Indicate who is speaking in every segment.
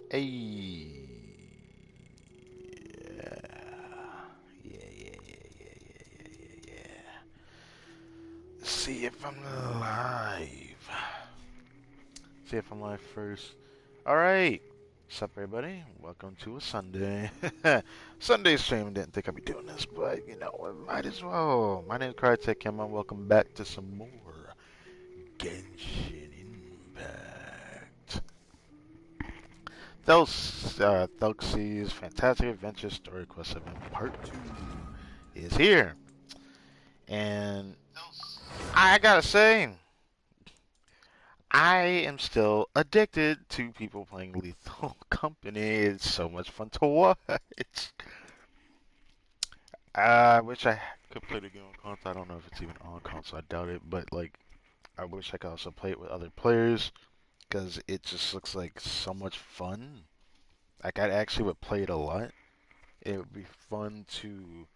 Speaker 1: Hey. Yeah. See if I'm live. See if I'm live first. Alright. What's up, everybody? Welcome to a Sunday. Sunday stream. Didn't think I'd be doing this, but you know, I might as well. My name is Crytek and welcome back to some more Genshin Impact. THELXIE'S Fantastic Adventure Story Quest Event Part 2 is here. And I gotta say, I am still addicted to people playing Lethal Company. It's so much fun to watch. I wish I could play the game on console. I don't know if it's even on console. I doubt it. But like, I wish I could also play it with other players because it just looks like so much fun. Like I actually would play it a lot. It would be fun to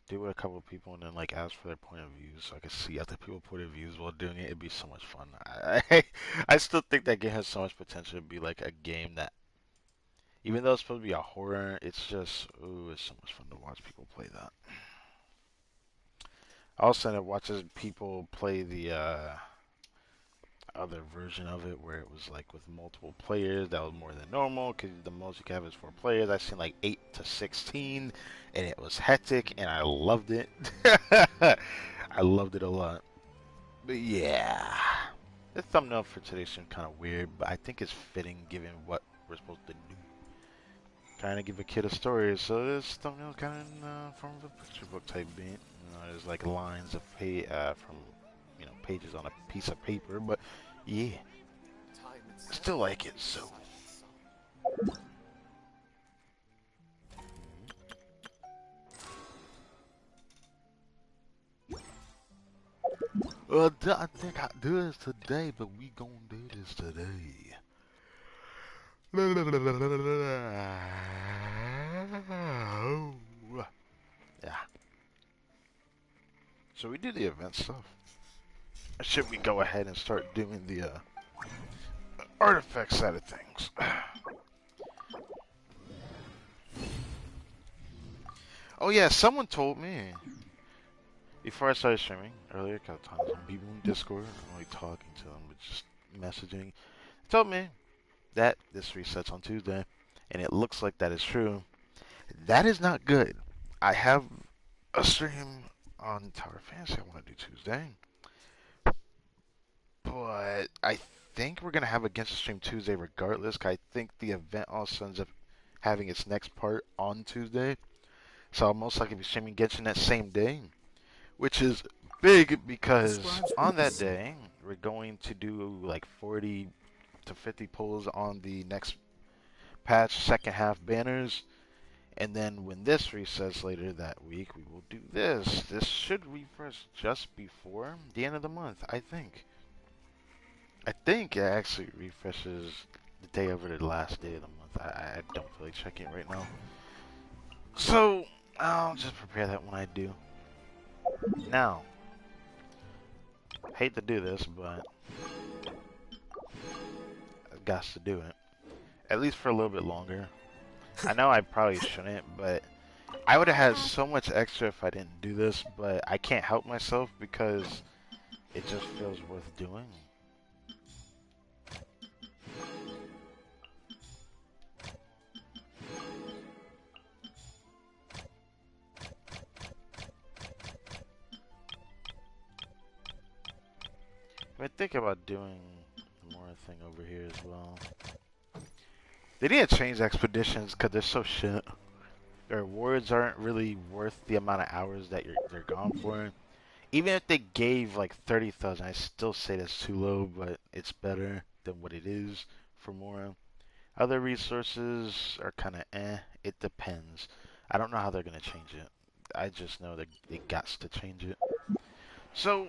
Speaker 1: do with a couple of people and then like ask for their point of view so I could see other people's point of views while doing it. It'd be so much fun. I still think that game has so much potential to be like a game that, even though it's supposed to be a horror, it's just, ooh, it's so much fun to watch people play that. I also ended up watching people play the other version of it where it was like with multiple players. That was more than normal because the most you can have is 4 players. I've seen like 8 to 16 and it was hectic and I loved it. I loved it a lot. But yeah, the thumbnail for today's stream kind of weird, but I think it's fitting given what we're supposed to do. Trying to give a kid a story, so this thumbnail is kind of in form of a picture book type beat. There's like lines of from pages on a piece of paper, but yeah, still like it. So I think I do this today, but we gonna do this today. Yeah. So we do the event stuff. Should we go ahead and start doing the artifact side of things? Oh yeah, someone told me before I started streaming earlier, because I was on people in Discord, I'm only talking to them, but just messaging. They told me that this resets on Tuesday, and it looks like that is true. That is not good. I have a stream on Tower Fantasy I want to do Tuesday, but I think we're gonna have a Genshin stream Tuesday regardless. Cause I think the event also ends up having its next part on Tuesday, so I'll most likely be streaming Genshin that same day, which is big because on that day we're going to do like 40 to 50 pulls on the next patch second half banners, and then when this resets later that week we will do this should refresh just before the end of the month. I think it actually refreshes the day over the last day of the month. I don't feel like checking it right now, so I'll just prepare that when I do. Now, hate to do this, but I've got to do it. At least for a little bit longer. I know I probably shouldn't, but I would have had so much extra if I didn't do this, but I can't help myself because it just feels worth doing. I think about doing more thing over here as well. They need to change expeditions because they're so shit. Their rewards aren't really worth the amount of hours that they're gone for. Even if they gave like 30,000, I still say that's too low, but it's better than what it is for more. Other resources are kind of eh. It depends. I don't know how they're going to change it. I just know that they got to change it. So,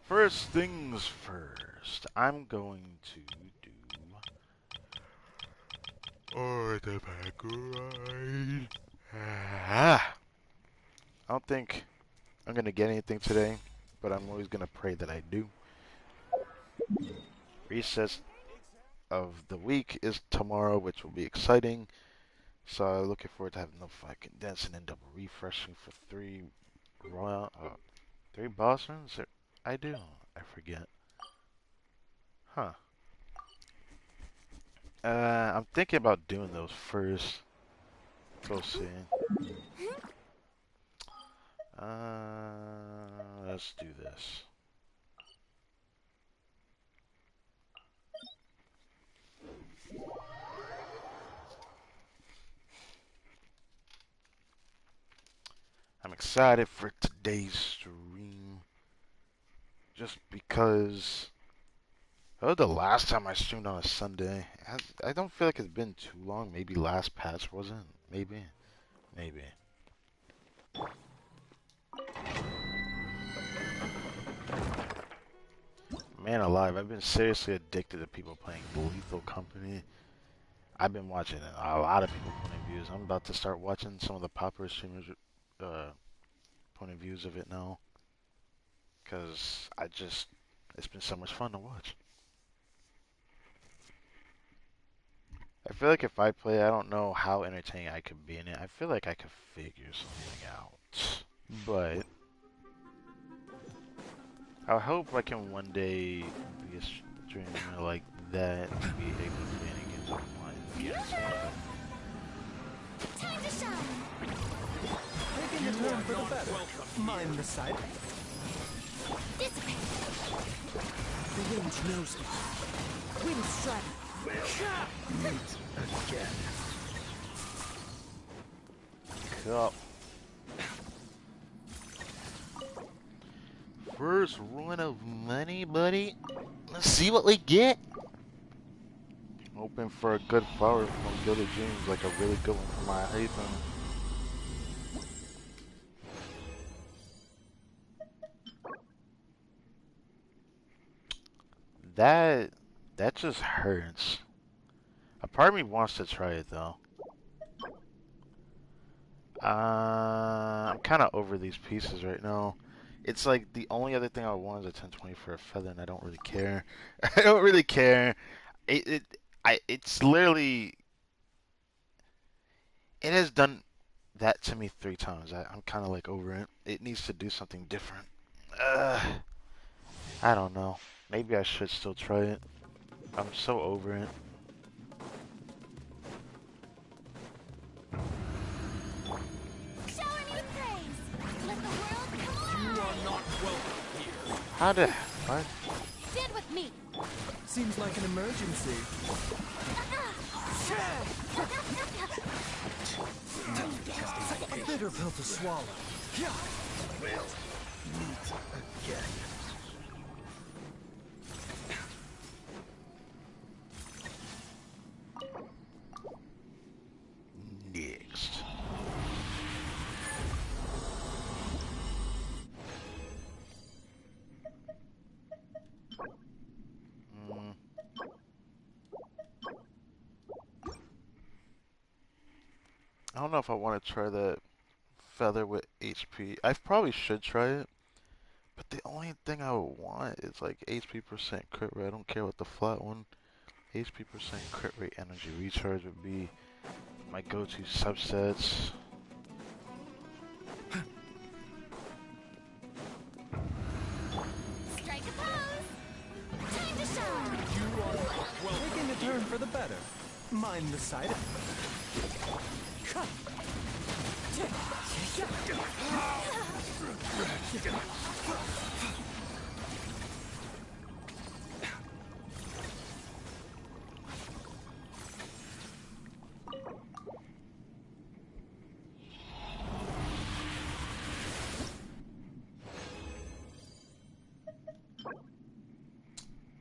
Speaker 1: first things first, I'm going to do artifact ride. I don't think I'm going to get anything today, but I'm always going to pray that I do. Recess. of the week is tomorrow, which will be exciting. So looking forward to having no fucking dancing and double refreshing for three boss runs. I do. I forget. Huh. I'm thinking about doing those first. We'll see. Let's do this. I'm excited for today's stream. Just because the last time I streamed on a Sunday, I don't feel like it's been too long. Maybe last patch wasn't. Maybe. Maybe. Man alive, I've been seriously addicted to people playing Lethal Company. I've been watching a lot of people point of views. I'm about to start watching some of the popular streamers' point of views of it now. Because it's been so much fun to watch. I feel like if I play, I don't know how entertaining I could be in it. I feel like I could figure something out. But I hope I can one day be a streamer like that and be able to play any games I want.
Speaker 2: Time to shine.
Speaker 3: Taking a turn for the better. Mind the sight.
Speaker 2: Dissipate.
Speaker 3: The wind knows me.
Speaker 2: Wind strike.
Speaker 3: Meet again.
Speaker 1: Cup. First run of money, buddy. Let's see what we get. Hoping for a good flower from Gilded Dreams, like a really good one for my Haven. That just hurts. A part of me wants to try it though. I'm kind of over these pieces right now. It's like the only other thing I want is a 1020 for a feather, and I don't really care. I don't really care. It's literally, it has done that to me 3 times. I'm kind of like over it. It needs to do something different. I don't know. Maybe I should still try it. I'm so over it.
Speaker 2: Shower me with praise. Let the world come alive.
Speaker 3: You are not welcome here.
Speaker 1: How did what?
Speaker 2: Stand with me.
Speaker 3: Seems like an emergency. A bitter pill to swallow. We'll meet again.
Speaker 1: Next. I don't know if I want to try that feather with HP. I probably should try it, but the only thing I would want is like HP percent crit rate. I don't care what the flat one. HP percent crit rate energy recharge would be my go-to subsets.
Speaker 2: Strike a pose. Time to shine.
Speaker 3: You are not welcome. Taking a turn for the better. Mind the sight.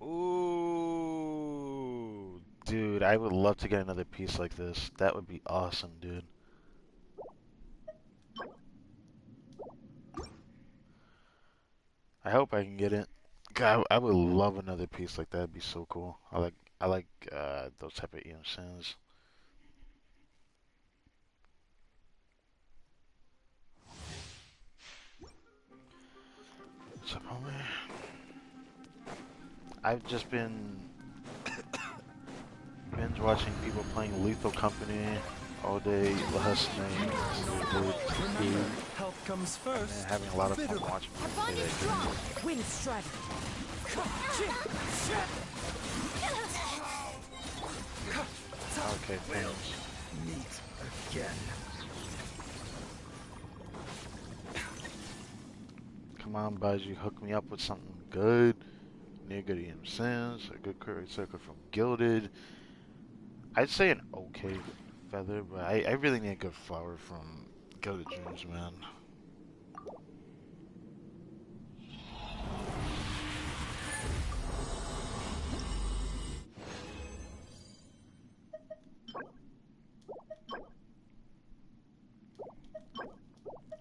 Speaker 1: Ooh, dude, I would love to get another piece like this. That would be awesome, dude. I hope I can get it. God, I would love another piece like that. It'd be so cool. I like those type of EM sins. What's up, homie? I've just been binge watching people playing Lethal Company all day last night.
Speaker 3: Remember, health comes first.
Speaker 1: And having a lot of fun
Speaker 3: Bitter
Speaker 1: watching
Speaker 2: Our
Speaker 1: people play
Speaker 2: bond is
Speaker 1: that
Speaker 2: strong.
Speaker 1: game.
Speaker 3: Wind strategy.
Speaker 1: Okay, thanks.
Speaker 3: Meet again.
Speaker 1: Come on, Baji, hook me up with something good. Need a good EM Sims, a good curry circle from Gilded. I'd say an okay feather, but I really need a good flower from Gilded Dreams, man.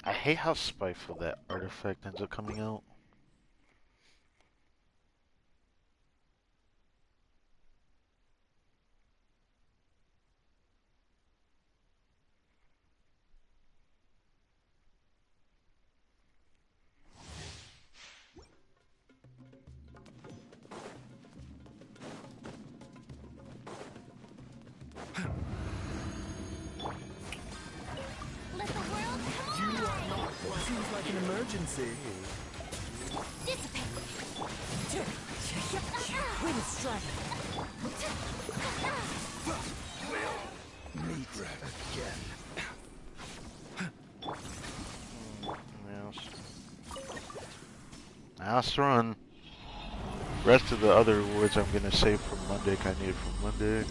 Speaker 1: I hate how spiteful that artifact ends up coming out.
Speaker 2: Let the world come
Speaker 3: You are not what seems like an emergency.
Speaker 2: dissipate.
Speaker 3: Wind strategy. Meet again.
Speaker 1: Last run. Rest of the other awards I'm gonna save for Monday. I need it for Monday.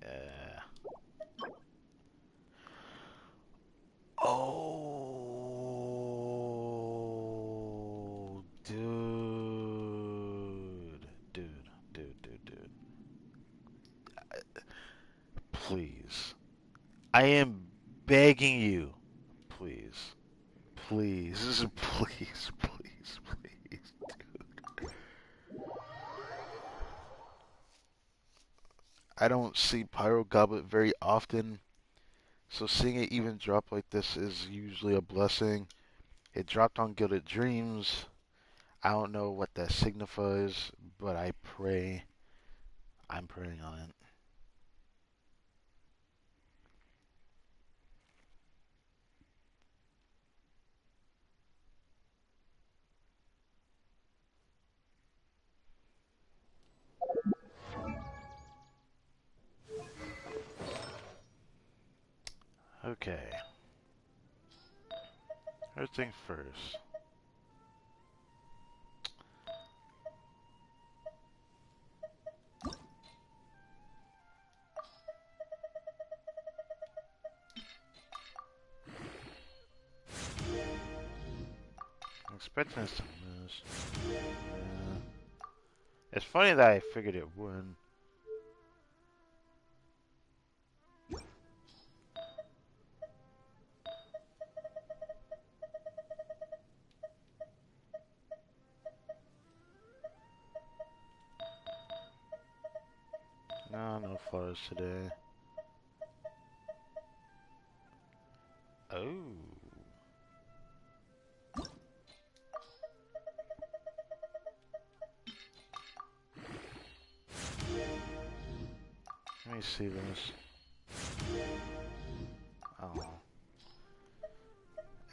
Speaker 1: Yeah. Oh, dude. Please. I am begging you. Please. Please. Please. I don't see Pyro Goblet very often, so seeing it even drop like this is usually a blessing. It dropped on Gilded Dreams. I don't know what that signifies, but I'm praying on it. Okay. First thing first. I'm expecting this to miss. Yeah. It's funny that I figured it would. No flowers today. Oh. Let me see this. Oh.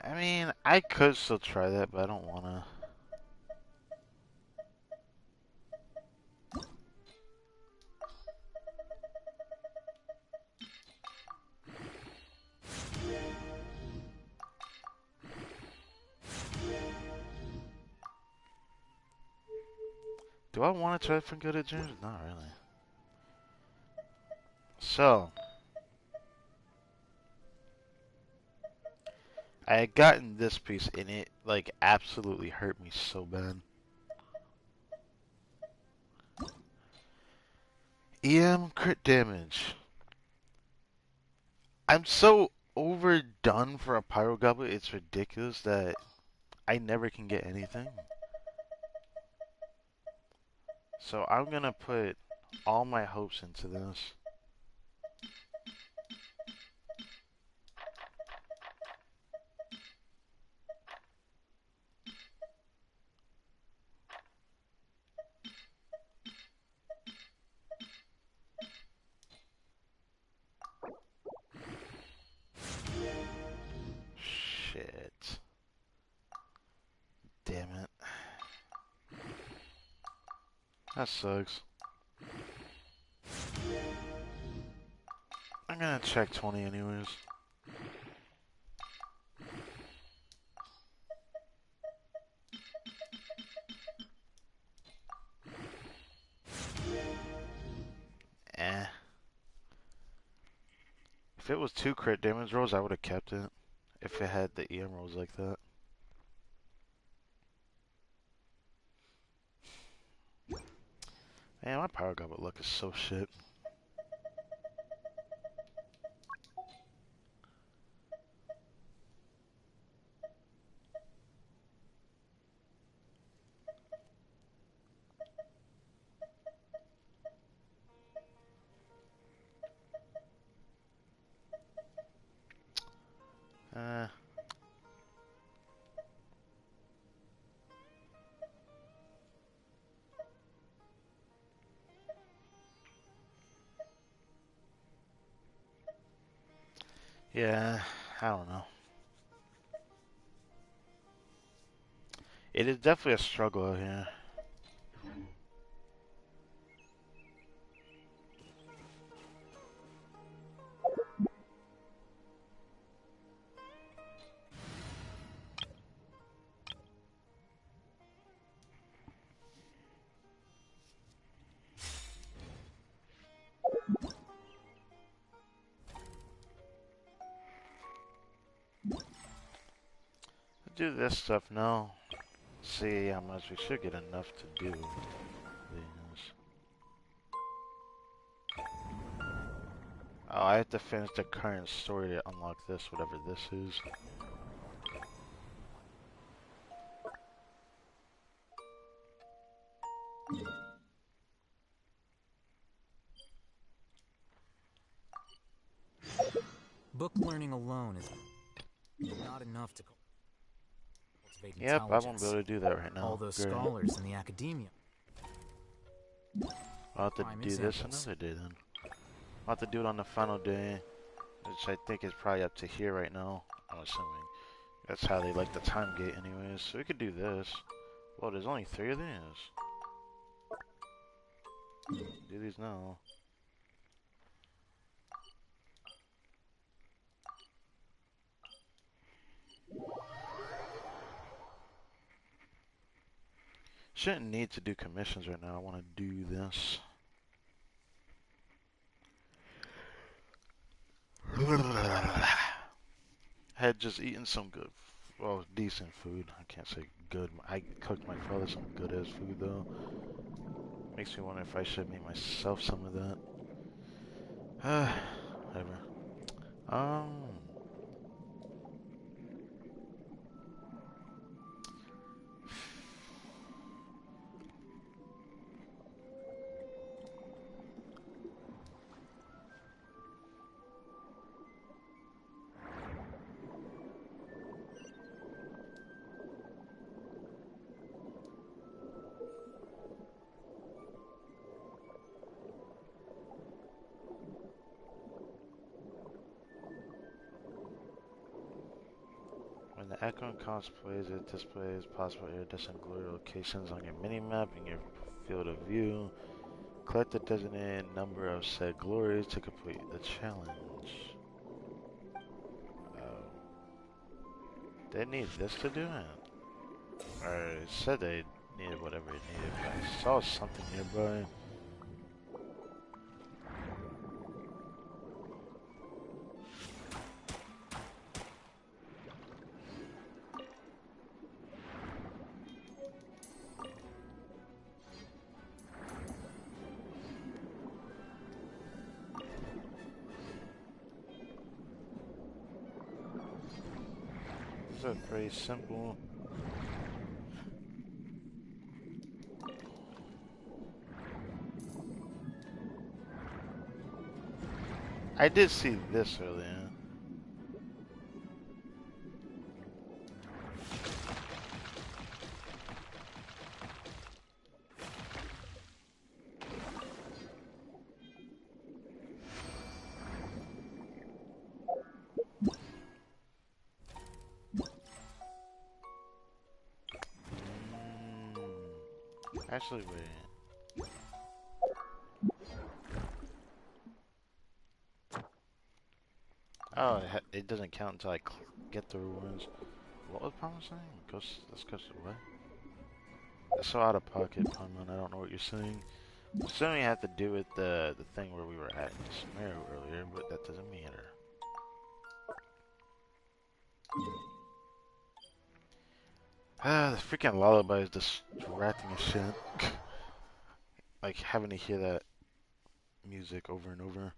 Speaker 1: I mean, I could still try that, but I don't wanna. Do I want to try for good at dreams? Not really. So, I had gotten this piece and it like absolutely hurt me so bad. EM crit damage. I'm so overdone for a Pyro Goblet, it's ridiculous that I never can get anything. So I'm gonna put all my hopes into this. That sucks. I'm gonna check 20 anyways. Eh. If it was 2 crit damage rolls, I would have kept it. If it had the EM rolls like that. Man, my power goblet luck is so shit. Uh, yeah, I don't know. It is definitely a struggle out here. Do this stuff now. See how much we should get enough to do these. Oh, I have to finish the current story to unlock this, whatever this is.
Speaker 3: Book learning alone is not enough to cultivate
Speaker 1: Yep, I won't
Speaker 3: intelligence.
Speaker 1: be able to do that right now.
Speaker 3: All those
Speaker 1: Great.
Speaker 3: scholars in the academia.
Speaker 1: I'll have to
Speaker 3: Prime
Speaker 1: do this
Speaker 3: examples.
Speaker 1: another day then. I'll have to do it on the final day, which I think is probably up to here right now, I'm assuming. That's how they like the time gate anyways, so we could do this. Well, there's only 3 of these. Do these now. Shouldn't need to do commissions right now, I want to do this. Had just eaten some good, well, decent food. I can't say good. I cooked my father some good ass food though. Makes me wonder if I should make myself some of that. Whatever. When the Echo cosplays, it displays possible iridescent glory locations on your minimap in your field of view. Collect the designated number of said glories to complete the challenge. Oh. They need this to do it? Or it said they needed whatever it needed, but I saw something nearby. This is pretty simple. I did see this earlier. Actually, wait. Oh, it doesn't count until I get the rewards. What was Palmer saying? Let's go to what? It's so out of pocket, Palmer. I don't know what you're saying. Assuming it had to do with the thing where we were at in Smeru earlier, but that doesn't matter. Ah, the freaking lullaby is distracting as shit. Like having to hear that music over and over.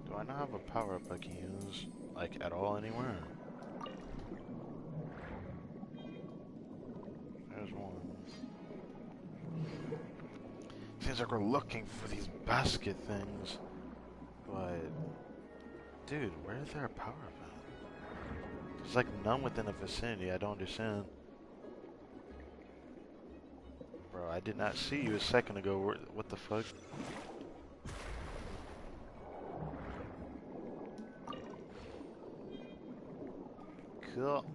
Speaker 1: Do I not have a power-up I can use, like, at all anywhere? There's one. Seems like we're looking for these basket things, but... Dude, where is there a power-up at? There's like none within the vicinity, I don't understand. Bro, I did not see you a second ago, what the fuck? Cool.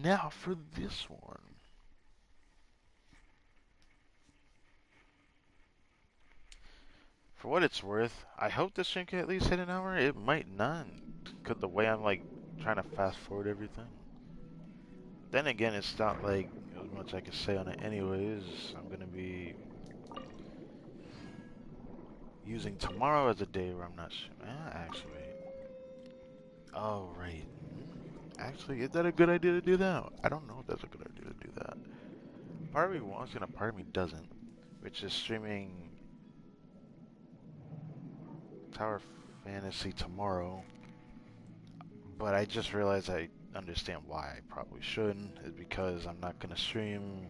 Speaker 1: Now for this one. For what it's worth, I hope this stream can at least hit an hour. It might not, cause the way I'm like trying to fast forward everything. Then again, it's not like as much I can say on it anyways. I'm gonna be using tomorrow as a day where I'm not sure. Actually. Oh, right. Actually, is that a good idea to do that? I don't know if that's a good idea to do that. Part of me wants and a part of me doesn't. Which is streaming Tower Fantasy tomorrow. But I just realized I understand why I probably shouldn't. Is because I'm not going to stream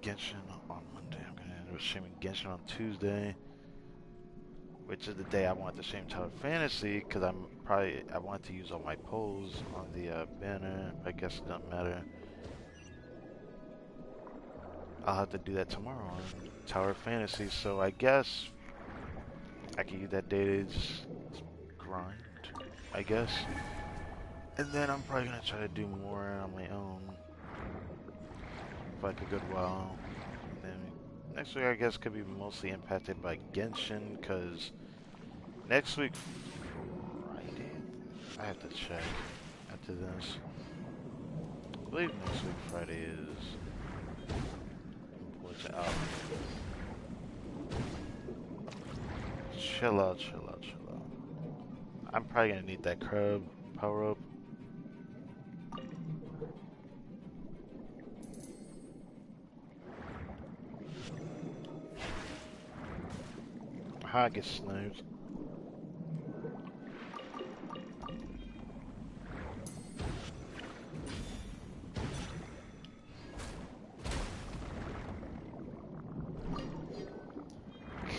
Speaker 1: Genshin on Monday. I'm going to end up streaming Genshin on Tuesday. Which is the day I want to stream Tower Fantasy, because I want to use all my polls on the banner. I guess it doesn't matter. I'll have to do that tomorrow on Tower Fantasy, so I guess I can use that day to just grind, I guess. And then I'm probably going to try to do more on my own for like a good while. And then next week I guess could be mostly impacted by Genshin, because next week Friday? I have to check after this. I believe next week Friday is... What's out? Chill out, chill out, chill out. I'm probably gonna need that crab power up. I get sniped.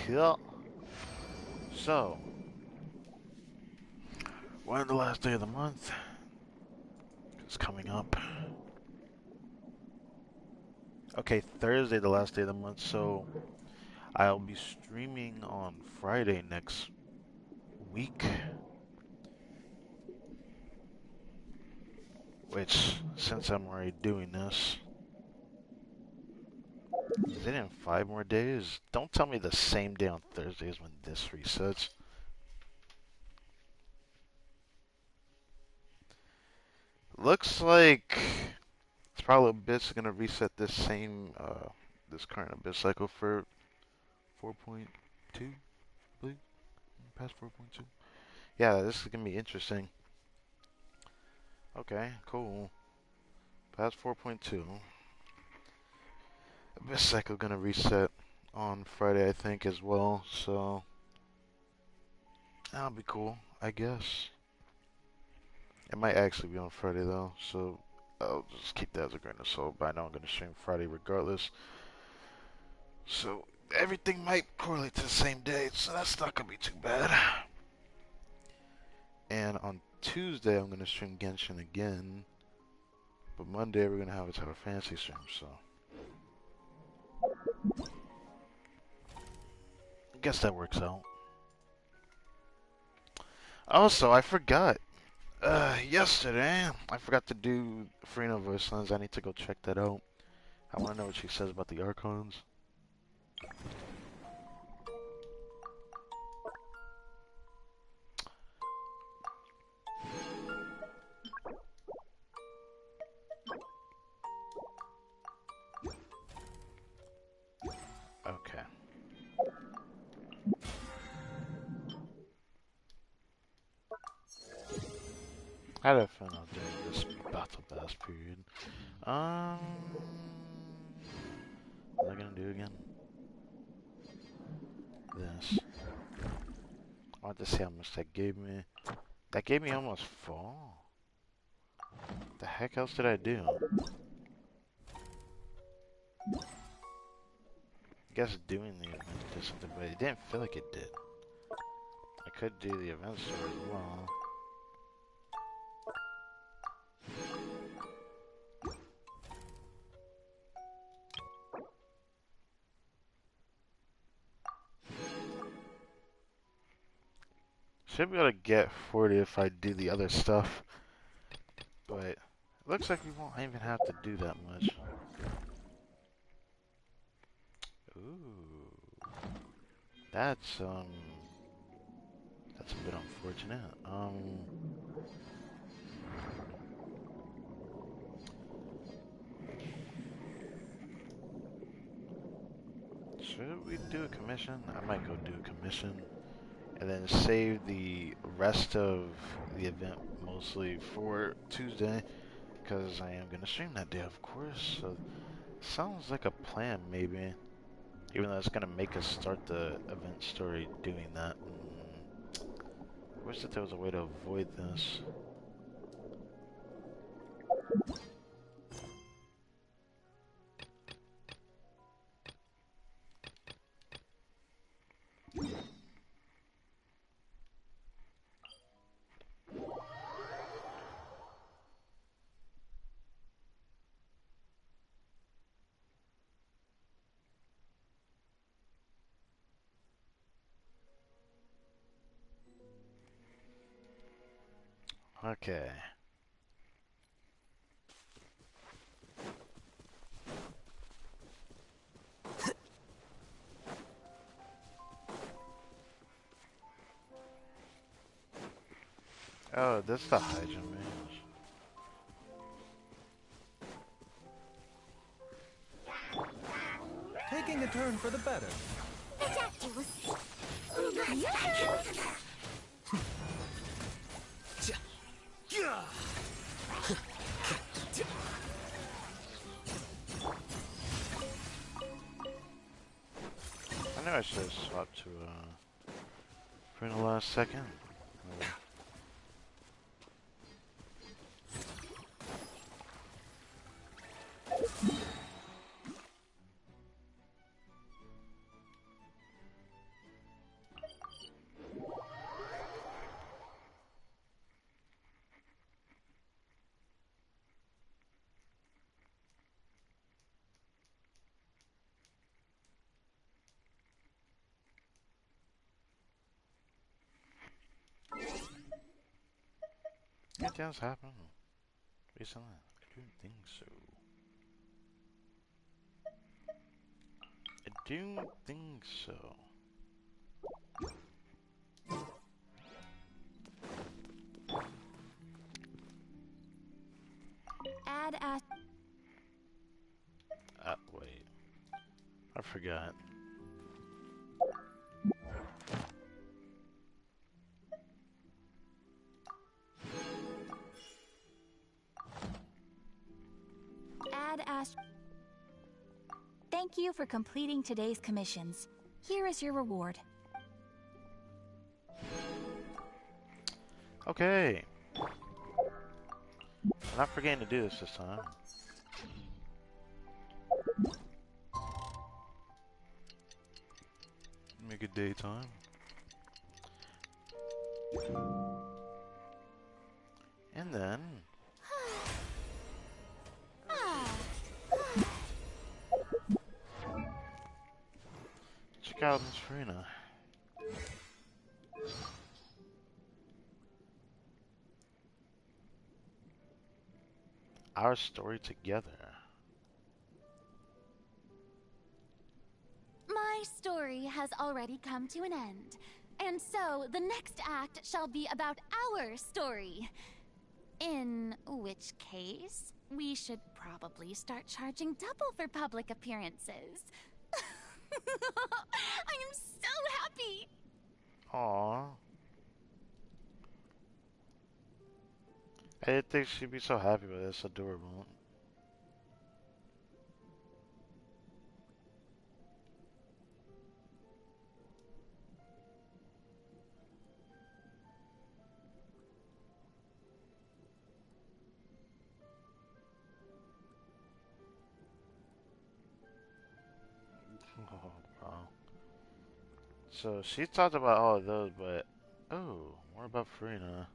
Speaker 1: Cool. So, When the last day of the month is coming up. Okay, Thursday, the last day of the month, so I'll be streaming on Friday next week. Which, since I'm already doing this, is it in 5 more days? Don't tell me the same day on Thursday is when this resets. Looks like it's probably Abyss gonna reset this same, this current Abyss cycle for 4.2, I believe, past 4.2. Yeah, this is gonna be interesting. Okay, cool. Past 4.2. Abyss cycle gonna reset on Friday, I think, as well, so that'll be cool, I guess. It might actually be on Friday though, so I'll just keep that as a grain of salt. But I know I'm gonna stream Friday regardless, so everything might correlate to the same day, so that's not gonna be too bad. And on Tuesday I'm gonna stream Genshin again, but Monday we're gonna have a Tower Fantasy stream, so I guess that works out. Also, I forgot. Yesterday, I forgot to do Farina voice lines. I need to go check that out. I want to know what she says about the Archons. Okay. I had a fun out during this battle pass period. What am I gonna do again? This. I want to see how much that gave me. That gave me almost 4. The heck else did I do? I guess doing the event did something, but it didn't feel like it did. I could do the event store as well. Should be able to get 40 if I do the other stuff, but it looks like we won't even have to do that much. Ooh, that's a bit unfortunate. Should we do a commission? I might go do a commission and then save the rest of the event mostly for Tuesday because I am gonna stream that day, of course. So sounds like a plan, maybe. Even though it's gonna make us start the event story doing that. Wish that there was a way to avoid this. Okay. Oh, that's the Hydra mage.
Speaker 3: Taking a turn for the better.
Speaker 1: I know I should have swapped to for the last second. Oh, Anything else happened recently? I don't think so. I don't think so.
Speaker 2: Add a...
Speaker 1: Wait. I forgot.
Speaker 2: Add Ash... Thank you for completing today's commissions. Here is your reward.
Speaker 1: Okay. I'm not forgetting to do this time. Make it daytime. And then... check out Miss Farina. Our story together.
Speaker 2: My story has already come to an end. And so, the next act shall be about our story. In which case, we should probably start charging double for public appearances. I am so happy!
Speaker 1: Aww. I didn't think she'd be so happy with this. Adorable. Oh, wow. So she talked about all of those, but oh, more about Farina.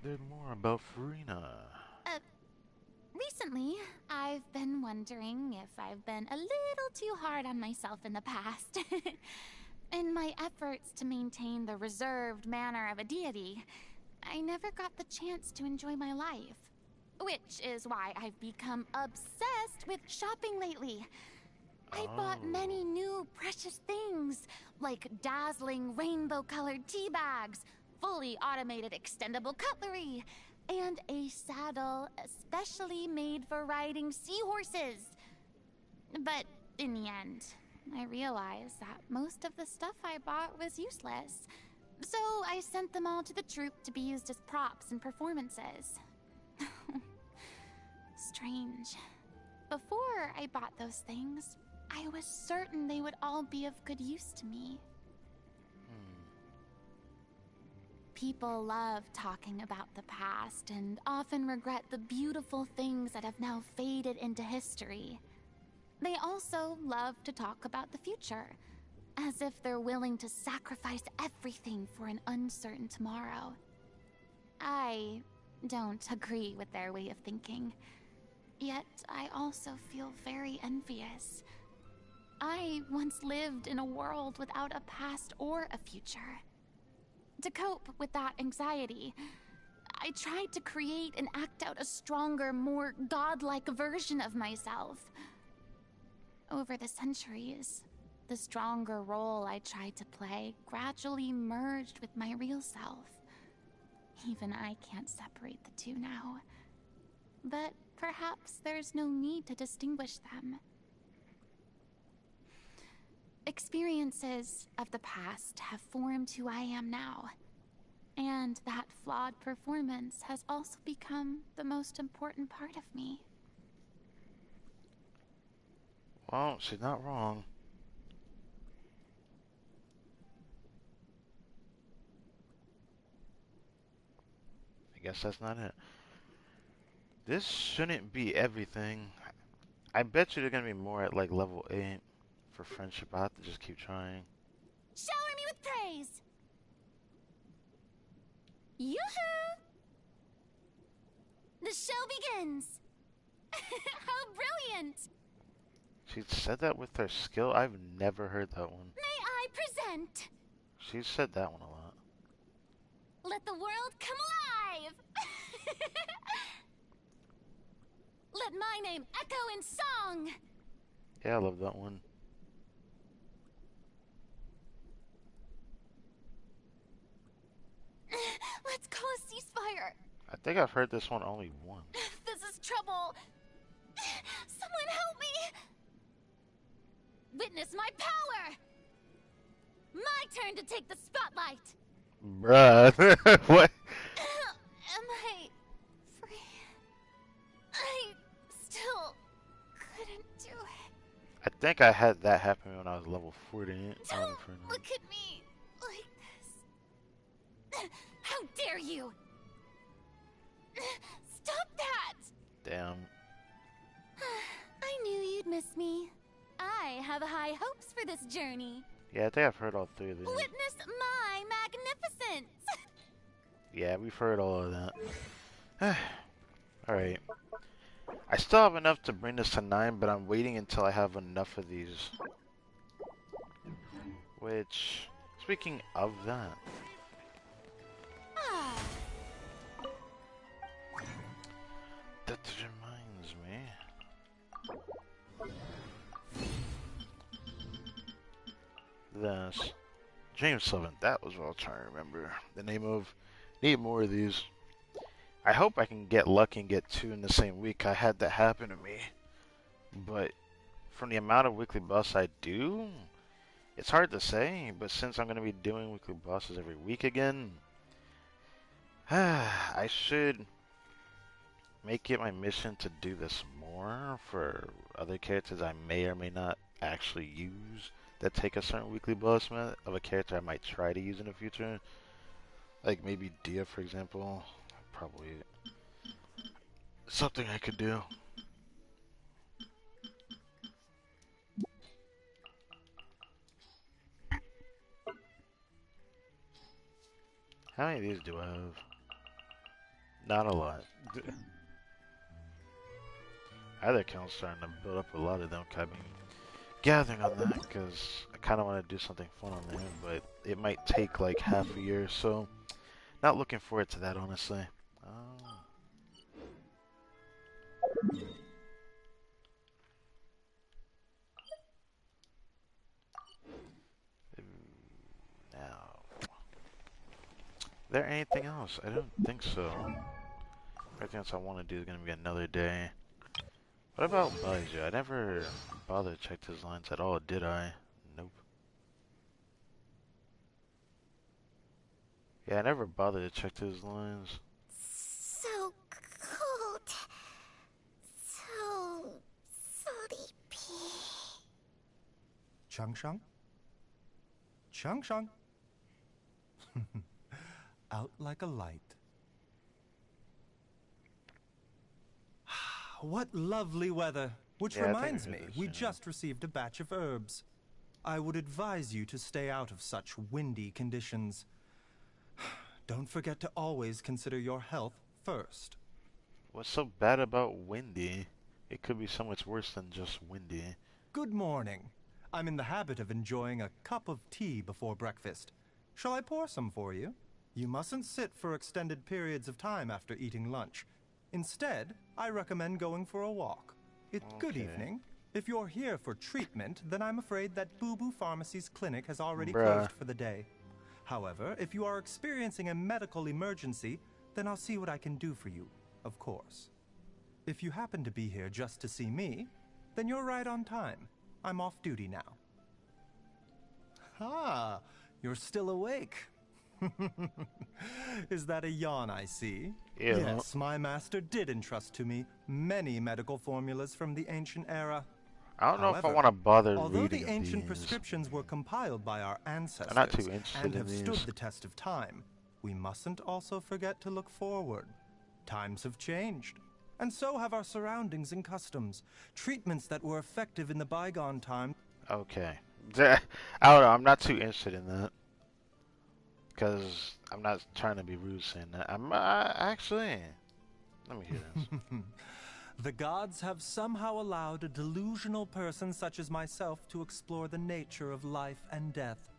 Speaker 1: Then more about Farina.
Speaker 2: Recently, I've been wondering if I've been a little too hard on myself in the past. In my efforts to maintain the reserved manner of a deity, I never got the chance to enjoy my life. Which is why I've become obsessed with shopping lately. I bought many new precious things, like dazzling rainbow-colored tea bags, fully automated extendable cutlery, and a saddle especially made for riding seahorses. But in the end, I realized that most of the stuff I bought was useless. So I sent them all to the troupe to be used as props in performances. Strange. Before I bought those things, I was certain they would all be of good use to me. People love talking about the past and often regret the beautiful things that have now faded into history. They also love to talk about the future, as if they're willing to sacrifice everything for an uncertain tomorrow. I don't agree with their way of thinking, yet I also feel very envious. I once lived in a world without a past or a future. To cope with that anxiety, I tried to create and act out a stronger, more godlike version of myself. Over the centuries, the stronger role I tried to play gradually merged with my real self. Even I can't separate the two now. But perhaps there's no need to distinguish them. Experiences of the past have formed who I am now. And that flawed performance has also become the most important part of me.
Speaker 1: Well, she's not wrong. I guess that's not it. This shouldn't be everything. I bet you they're gonna be more at like level 8 for friendship. I have to just keep trying.
Speaker 2: Shower me with praise! Yoo-hoo! The show begins! How brilliant!
Speaker 1: She said that with her skill? I've never heard that one.
Speaker 2: May I present?
Speaker 1: She said that one a lot.
Speaker 2: Let the world come my name echo in song!
Speaker 1: Yeah, I love that one.
Speaker 2: Let's call a ceasefire.
Speaker 1: I think I've heard this one only once.
Speaker 2: This is trouble. Someone help me! Witness my power! My turn to take the spotlight!
Speaker 1: Bruh. What?
Speaker 2: Am I free? I still couldn't do it.
Speaker 1: I think I had that happen when I was level 40.
Speaker 2: Don't look at me like this. How dare you! Stop that!
Speaker 1: Damn.
Speaker 2: I knew you'd miss me. I have high hopes for this journey.
Speaker 1: Yeah, I think I've heard all three of these.
Speaker 2: Witness my magnificence!
Speaker 1: Yeah, we've heard all of that. Alright. I still have enough to bring this to 9, but I'm waiting until I have enough of these. Which, speaking of that, that reminds me. This. James 7, that was what I was trying to remember. The name of. Need more of these. I hope I can get lucky and get 2 in the same week. I had that happen to me. But from the amount of weekly bosses I do, it's hard to say. But since I'm going to be doing weekly bosses every week again, I should make it my mission to do this more for other characters I may or may not actually use that take a certain weekly boss of a character I might try to use in the future. Like maybe Dia, for example. Probably something I could do. How many of these do I have? Not a lot. Other account's starting to build up a lot of them. I've been gathering on that because I kind of want to do something fun on there, but it might take like half a year or so. Not looking forward to that, honestly. Now, is there anything else? I don't think so. Everything else I want to do is going to be another day. What about Baiju? I never bothered to check his lines at all, did I? Nope. Yeah, I never bothered to check his lines.
Speaker 2: So cold. So sleepy.
Speaker 3: Changshang? Changshang? Out like a light. What lovely weather. Which reminds me, we just received a batch of herbs. I would advise you to stay out of such windy conditions. Don't forget to always consider your health first.
Speaker 1: What's so bad about windy? It could be so much worse than just windy.
Speaker 3: Good morning. I'm in the habit of enjoying a cup of tea before breakfast. Shall I pour some for you? You mustn't sit for extended periods of time after eating lunch. Instead, I recommend going for a walk. Good evening. If you're here for treatment, then I'm afraid that Boo Boo Pharmacy's clinic has already closed for the day. However, if you are experiencing a medical emergency, then I'll see what I can do for you, of course. If you happen to be here just to see me, then you're right on time. I'm off duty now. Ah, you're still awake. Is that a yawn I see?
Speaker 1: Yeah.
Speaker 3: Yes, my master did entrust to me many medical formulas from the ancient era.
Speaker 1: I don't know if I want to bother reading
Speaker 3: although the ancient
Speaker 1: these.
Speaker 3: prescriptions were compiled by our ancestors
Speaker 1: I'm not too interested
Speaker 3: and
Speaker 1: in
Speaker 3: have
Speaker 1: these.
Speaker 3: stood the test of time, we mustn't also forget to look forward. Times have changed, and so have our surroundings and customs. Treatments that were effective in the bygone time.
Speaker 1: Okay. I don't know. I'm not too interested in that. Because I'm not trying to be rude saying that. I'm actually. Let me hear this.
Speaker 3: The gods have somehow allowed a delusional person such as myself to explore the nature of life and death.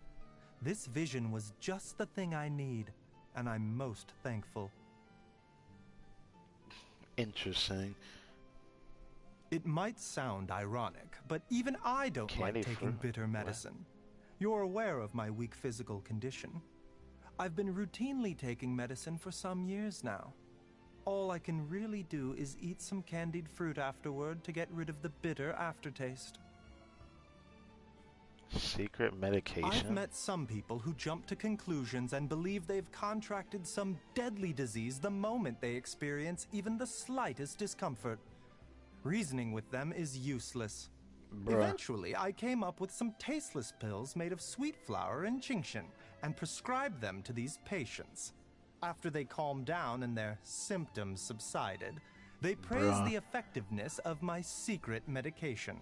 Speaker 3: This vision was just the thing I need, and I'm most thankful.
Speaker 1: Interesting.
Speaker 3: It might sound ironic, but even I don't
Speaker 1: Candy
Speaker 3: like taking
Speaker 1: fruit?
Speaker 3: bitter
Speaker 1: What?
Speaker 3: medicine. You're aware of my weak physical condition. I've been routinely taking medicine for some years now. All I can really do is eat some candied fruit afterward to get rid of the bitter aftertaste.
Speaker 1: Secret
Speaker 3: I've
Speaker 1: medication?
Speaker 3: met some people who jump to conclusions and believe they've contracted some deadly disease the moment they experience even the slightest discomfort. Reasoning with them is useless.
Speaker 1: Bruh.
Speaker 3: Eventually, I came up with some tasteless pills made of sweet flour and Genshin and prescribed them to these patients. After they calmed down and their symptoms subsided, they praised
Speaker 1: Bruh.
Speaker 3: the effectiveness of my secret medication.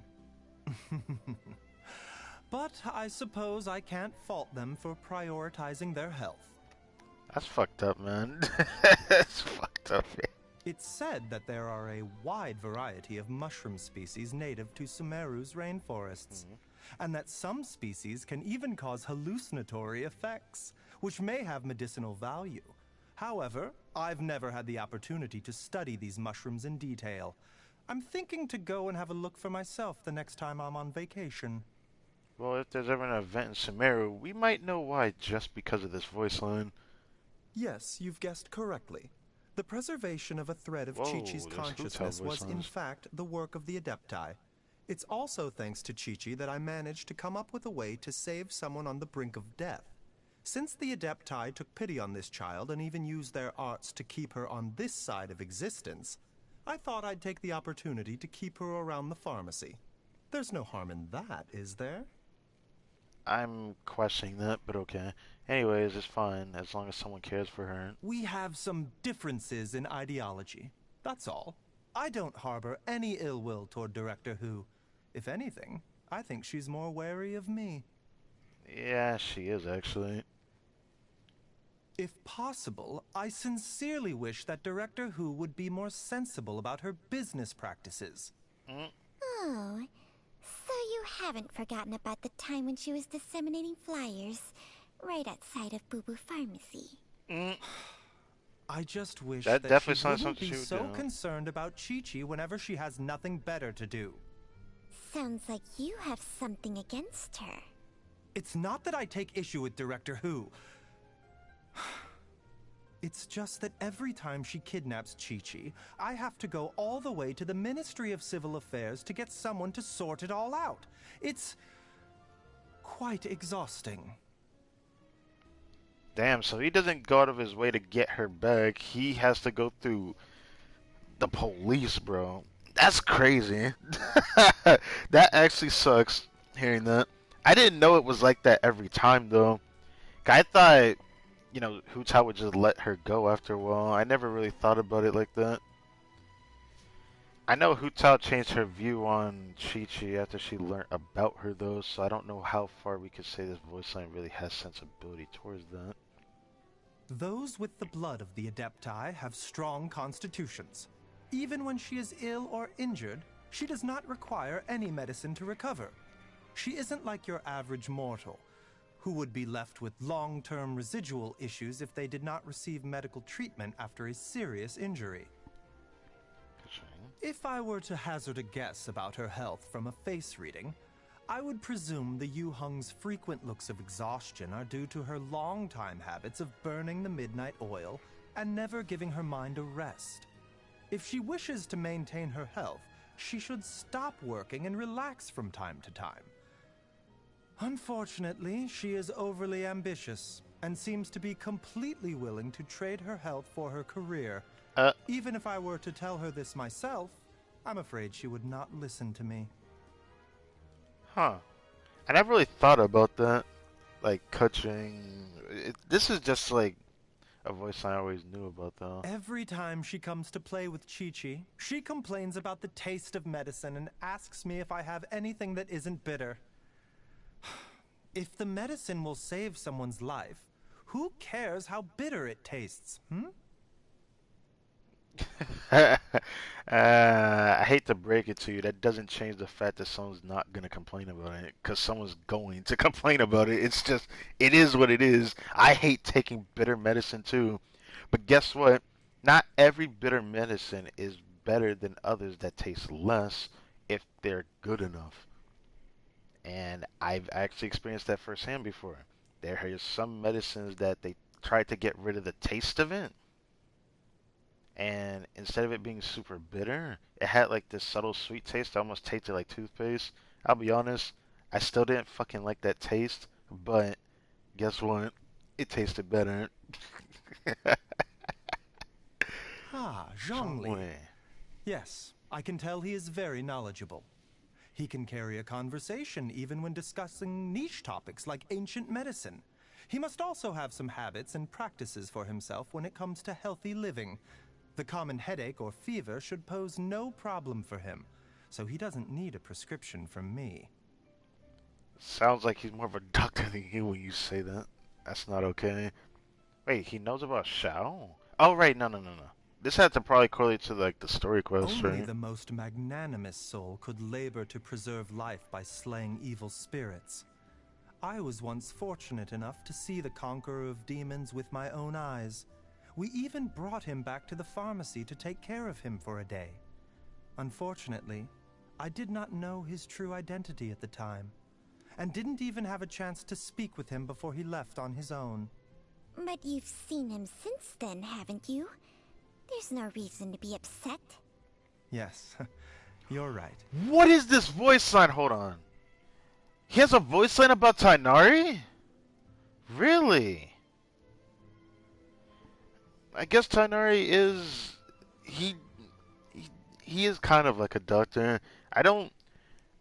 Speaker 3: But I suppose I can't fault them for prioritizing their health.
Speaker 1: That's fucked up, man. That's fucked up, man.
Speaker 3: It's said that there are a wide variety of mushroom species native to Sumeru's rainforests, and that some species can even cause hallucinatory effects, which may have medicinal value. However, I've never had the opportunity to study these mushrooms in detail. I'm thinking to go and have a look for myself the next time I'm on vacation.
Speaker 1: Well, if there's ever an event in Sumeru, we might know why just because of this voice line.
Speaker 3: Yes, you've guessed correctly. The preservation of a thread of
Speaker 1: Whoa,
Speaker 3: Chi-Chi's
Speaker 1: there's
Speaker 3: consciousness
Speaker 1: Hu-Tao
Speaker 3: was in
Speaker 1: voice
Speaker 3: fact the work of the Adepti. It's also thanks to Chi-Chi that I managed to come up with a way to save someone on the brink of death. Since the Adepti took pity on this child and even used their arts to keep her on this side of existence, I thought I'd take the opportunity to keep her around the pharmacy. There's no harm in that, is there?
Speaker 1: I'm questioning that, but okay. Anyways, it's fine, as long as someone cares for her.
Speaker 3: We have some differences in ideology. That's all. I don't harbor any ill will toward Director Who. If anything, I think she's more wary of me.
Speaker 1: Yeah, she is, actually.
Speaker 3: If possible, I sincerely wish that Director Who would be more sensible about her business practices.
Speaker 4: Oh, so you haven't forgotten about the time when she was disseminating flyers right outside of Boo Boo Pharmacy.
Speaker 3: I just wish
Speaker 1: That
Speaker 3: that
Speaker 1: definitely
Speaker 3: she
Speaker 1: sounds
Speaker 3: wouldn't
Speaker 1: something
Speaker 3: be
Speaker 1: she would
Speaker 3: so
Speaker 1: do.
Speaker 3: concerned about Chi-Chi whenever she has nothing better to do.
Speaker 4: Sounds like you have something against her.
Speaker 3: It's not that I take issue with Director Who. It's just that every time she kidnaps Chi-Chi, I have to go all the way to the Ministry of Civil Affairs to get someone to sort it all out. It's quite exhausting.
Speaker 1: Damn, so he doesn't go out of his way to get her back. He has to go through the police, bro. That's crazy. That actually sucks, hearing that. I didn't know it was like that every time, though. I thought, Hu-Tao would just let her go after a while. I never really thought about it like that. I know Hu-Tao changed her view on Chi-Chi after she learned about her, though, so I don't know how far we could say this voice line really has sensibility towards that.
Speaker 3: Those with the blood of the Adepti have strong constitutions. Even when she is ill or injured, she does not require any medicine to recover. She isn't like your average mortal, who would be left with long-term residual issues if they did not receive medical treatment after a serious injury. If I were to hazard a guess about her health from a face reading, I would presume the Yu-Hung's frequent looks of exhaustion are due to her long-time habits of burning the midnight oil and never giving her mind a rest. If she wishes to maintain her health, she should stop working and relax from time to time. Unfortunately, she is overly ambitious and seems to be completely willing to trade her health for her career. Even if I were to tell her this myself, I'm afraid she would not listen to me.
Speaker 1: Huh. I never really thought about that. Like, coaching. This is just like a voice I always knew about, though.
Speaker 3: Every time she comes to play with Chi-Chi, she complains about the taste of medicine and asks me if I have anything that isn't bitter. If the medicine will save someone's life, who cares how bitter it tastes,
Speaker 1: I hate to break it to you, that doesn't change the fact that someone's not gonna complain about it, because someone's going to complain about it. It's just, it is what it is. I hate taking bitter medicine too, but guess what? Not every bitter medicine is better than others that taste less if they're good enough. And I've actually experienced that firsthand before. There are some medicines that they tried to get rid of the taste of it, and instead of it being super bitter, it had like this subtle sweet taste. It almost tasted like toothpaste. I'll be honest, I still didn't fucking like that taste, but guess what? It tasted better.
Speaker 3: Ah, Zhongli.
Speaker 1: Somewhere.
Speaker 3: Yes, I can tell he is very knowledgeable. He can carry a conversation even when discussing niche topics like ancient medicine. He must also have some habits and practices for himself when it comes to healthy living. The common headache or fever should pose no problem for him, so he doesn't need a prescription from me.
Speaker 1: Sounds like he's more of a doctor than you when you say that. That's not okay. Wait, he knows about Shao? Oh, right, no, no, no, no. This had to probably correlate to like the story quest,
Speaker 3: Only
Speaker 1: right?
Speaker 3: the most magnanimous soul could labor to preserve life by slaying evil spirits. I was once fortunate enough to see the conqueror of demons with my own eyes. We even brought him back to the pharmacy to take care of him for a day. Unfortunately, I did not know his true identity at the time, and didn't even have a chance to speak with him before he left on his own.
Speaker 4: But you've seen him since then, haven't you? There's no reason to be upset.
Speaker 3: Yes, you're right.
Speaker 1: What is this voice line? Hold on. He has a voice line about Tainari? Really? I guess Tainari is he, he he is kind of like a doctor. I don't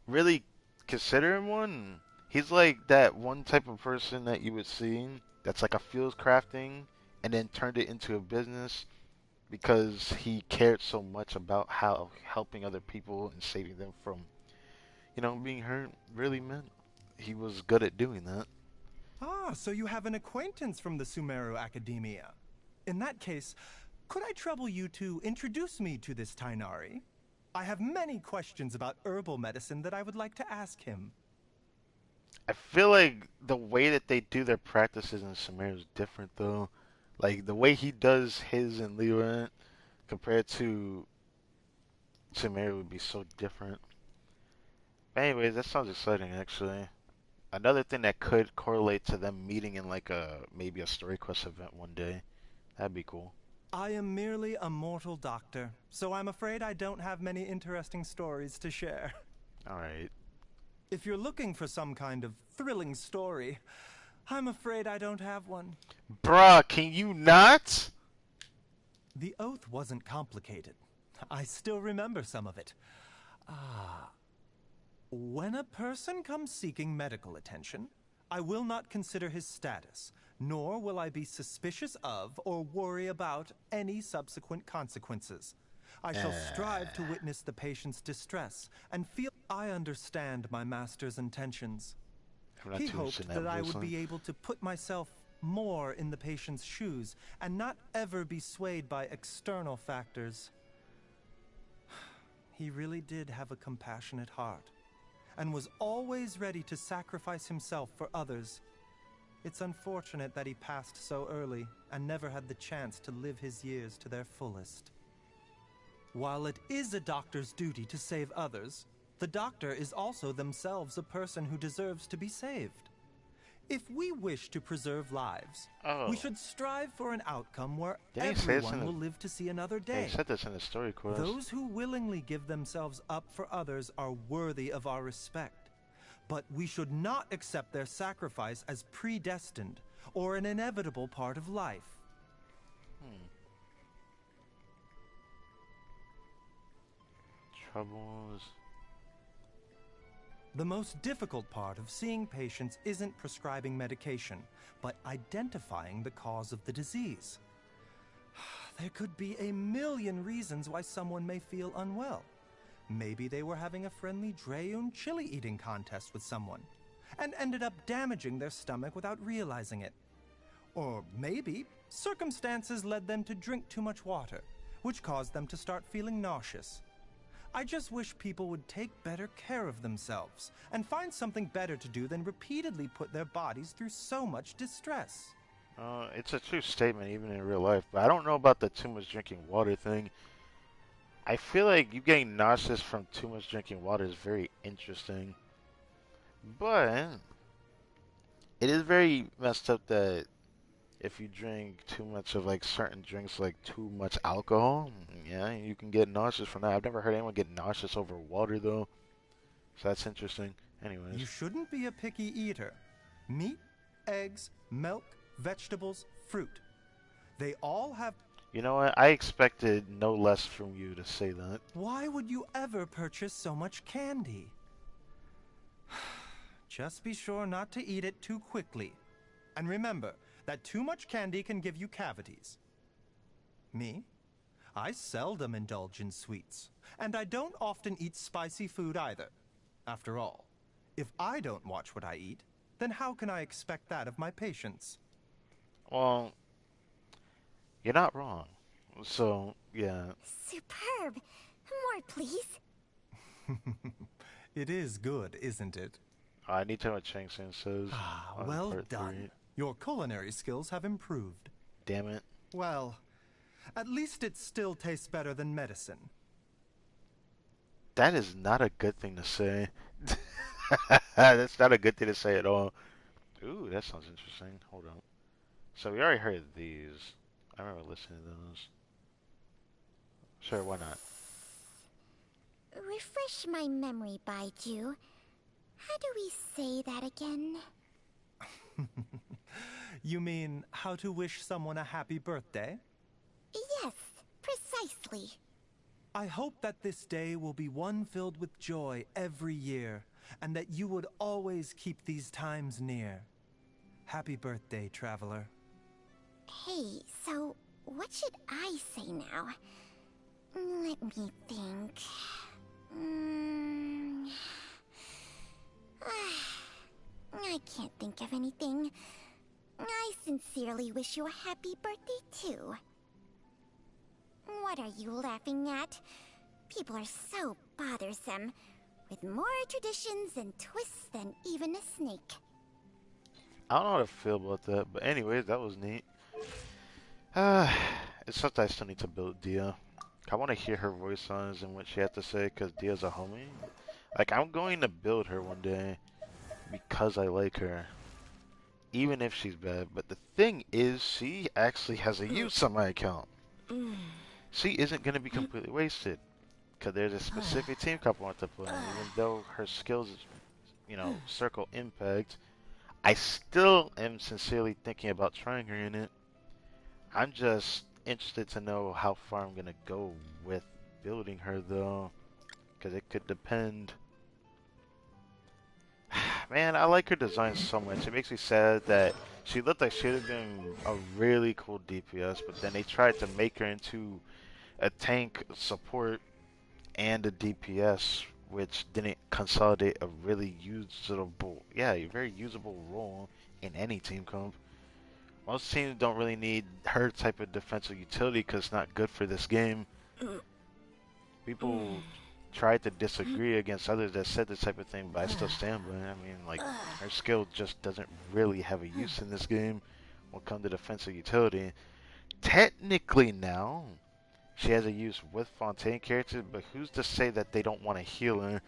Speaker 1: really consider him one. He's like that one type of person that you would see that's like a fields crafting and then turned it into a business because he cared so much about how helping other people and saving them from, being hurt really meant he was good at doing that.
Speaker 3: Ah, so you have an acquaintance from the Sumeru Academia. In that case, could I trouble you to introduce me to this Tainari? I have many questions about herbal medicine that I would like to ask him.
Speaker 1: I feel like the way that they do their practices in Samir is different though. Like the way he does his in Liyuan compared to Samir would be so different. But anyways, that sounds exciting actually. Another thing that could correlate to them meeting in like maybe a story quest event one day. That'd be cool.
Speaker 3: I am merely a mortal doctor, so I'm afraid I don't have many interesting stories to share.
Speaker 1: Alright.
Speaker 3: If you're looking for some kind of thrilling story, I'm afraid I don't have one.
Speaker 1: Bruh, can you not?
Speaker 3: The oath wasn't complicated. I still remember some of it. When a person comes seeking medical attention, I will not consider his status, nor will I be suspicious of or worry about any subsequent consequences. I shall strive to witness the patient's distress and feel I understand my master's intentions. He hoped that I would be able to put myself more in the patient's shoes and not ever be swayed by external factors. He really did have a compassionate heart and was always ready to sacrifice himself for others. It's unfortunate that he passed so early and never had the chance to live his years to their fullest. While it is a doctor's duty to save others, the doctor is also themselves a person who deserves to be saved. If we wish to preserve lives, we should strive for an outcome where everyone will live to see another day.
Speaker 1: They said this in the story quest.
Speaker 3: Those who willingly give themselves up for others are worthy of our respect. But we should not accept their sacrifice as predestined or an inevitable part of life.
Speaker 1: Troubles.
Speaker 3: The most difficult part of seeing patients isn't prescribing medication, but identifying the cause of the disease. There could be a million reasons why someone may feel unwell. Maybe they were having a friendly Drayun chili eating contest with someone and ended up damaging their stomach without realizing it. Or maybe circumstances led them to drink too much water, which caused them to start feeling nauseous. I just wish people would take better care of themselves and find something better to do than repeatedly put their bodies through so much distress.
Speaker 1: It's a true statement even in real life, but I don't know about the too much drinking water thing. I feel like you getting nauseous from too much drinking water is very interesting, but it is very messed up that if you drink too much of like certain drinks, like too much alcohol, yeah, you can get nauseous from that. I've never heard anyone get nauseous over water though, so that's interesting.
Speaker 3: You
Speaker 1: Anyways,
Speaker 3: shouldn't be a picky eater. Meat, eggs, milk, vegetables, fruit. They all have.
Speaker 1: you know what? I expected no less from you to say that.
Speaker 3: Why would you ever purchase so much candy? Just be sure not to eat it too quickly. And remember that too much candy can give you cavities. Me? I seldom indulge in sweets, and I don't often eat spicy food either. After all, if I don't watch what I eat, then how can I expect that of my patients?
Speaker 1: Well, you're not wrong. So, yeah.
Speaker 4: Superb. More, please.
Speaker 3: It is good, isn't it?
Speaker 1: I need to know what Chang Sun says
Speaker 3: Ah,
Speaker 1: on
Speaker 3: well
Speaker 1: part
Speaker 3: done.
Speaker 1: 3.
Speaker 3: Your culinary skills have improved.
Speaker 1: Damn it.
Speaker 3: Well, at least it still tastes better than medicine.
Speaker 1: That is not a good thing to say. That's not a good thing to say at all. Ooh, that sounds interesting. Hold on. So we already heard these. I remember listening to those. Sure, why not?
Speaker 4: Refresh my memory, Baiju. How do we say that again?
Speaker 3: You mean how to wish someone a happy birthday?
Speaker 4: Yes, precisely.
Speaker 3: I hope that this day will be one filled with joy every year, and that you would always keep these times near. Happy birthday, traveler.
Speaker 4: Hey, so what should I say now? Let me think. I can't think of anything. I sincerely wish you a happy birthday, too. What are you laughing at? People are so bothersome, with more traditions and twists than even a snake.
Speaker 1: I don't know how to feel about that, but anyways, that was neat. It's something I still need to build Dia. I want to hear her voice lines and what she had to say because Dia's a homie. Like, I'm going to build her one day because I like her, even if she's bad. But the thing is, she actually has a use on my account. She isn't going to be completely wasted because there's a specific team cup I want to play. Even though her skills, circle impact, I still am sincerely thinking about trying her in it. I'm just interested to know how far I'm gonna go with building her though, because it could depend. Man, I like her design so much. It makes me sad that she looked like she would have been a really cool DPS, but then they tried to make her into a tank support and a DPS, which didn't consolidate a really a very usable role in any team comp. Most teams don't really need her type of defensive utility because it's not good for this game. People tried to disagree against others that said this type of thing, but I still stand by it. I mean, like, her skill just doesn't really have a use in this game when it comes to defensive utility. Technically now, she has a use with Fontaine characters, but who's to say that they don't want to heal her?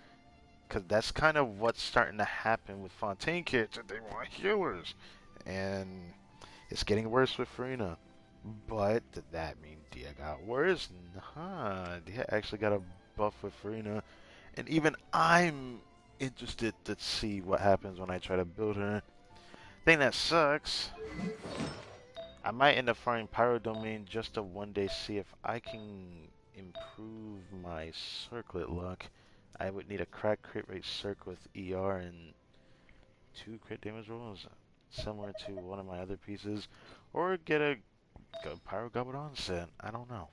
Speaker 1: Because that's kind of what's starting to happen with Fontaine characters. They want healers. And it's getting worse with Farina. But did that mean Dia got worse? Nah, Dia actually got a buff with Farina. And even I'm interested to see what happens when I try to build her. Thing that sucks, I might end up farming Pyro Domain just to one day see if I can improve my circlet luck. I would need a crack crit rate circ with ER and 2 crit damage rolls, similar to one of my other pieces, or get a Pyro Gobodon set. I don't know.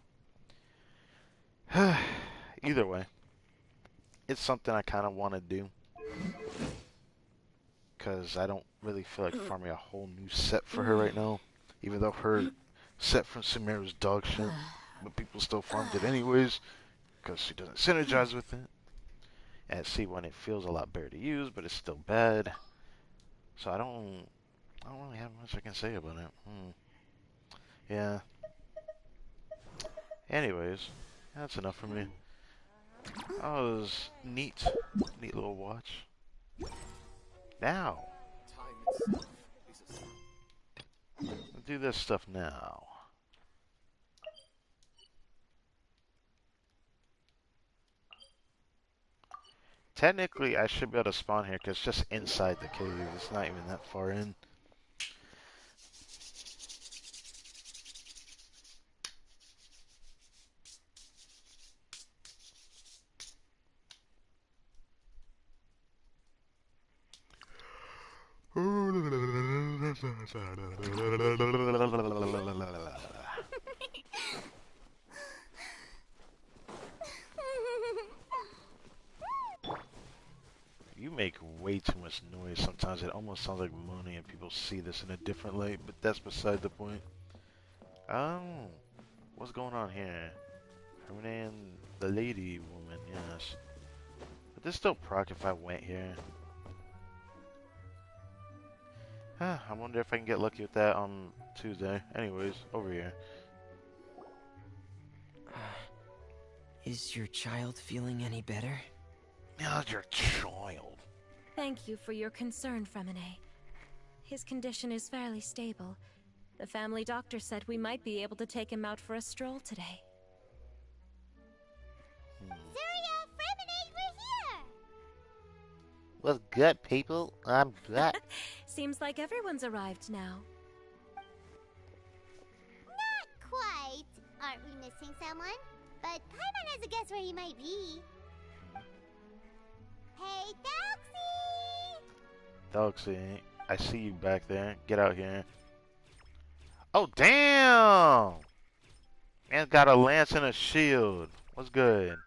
Speaker 1: Either way, it's something I kind of want to do because I don't really feel like farming a whole new set for her right now, even though her set from Sumeru's dog shit, but people still farmed it anyways because she doesn't synergize with it. At C1 it feels a lot better to use, but it's still bad. So I don't really have much I can say about it. Yeah. Anyways, That's enough for me. Oh, it was neat. Neat little watch. Now. Let's do this stuff now. Technically, I should be able to spawn here because it's just inside the cave. It's not even that far in. You make way too much noise. Sometimes it almost sounds like moaning and people see this in a different light, but that's beside the point. Oh, what's going on here? Her name, the lady woman, yes. Would this still proc if I went here? Huh, I wonder if I can get lucky with that on Tuesday. Anyways, over here.
Speaker 5: Is your child feeling any better?
Speaker 1: How's your child?
Speaker 6: Thank you for your concern, Fremine. His condition is fairly stable. The family doctor said we might be able to take him out for a stroll today.
Speaker 4: Zuria, Fremine, we're here!
Speaker 1: What's good, people? I'm back.
Speaker 6: Seems like everyone's arrived now.
Speaker 4: Not quite. Aren't we missing someone? But Paimon has a guess where he might be. Hey, Thelxie!
Speaker 1: Thelxie, I see you back there. Get out here. Oh, damn! Man's got a lance and a shield. What's good?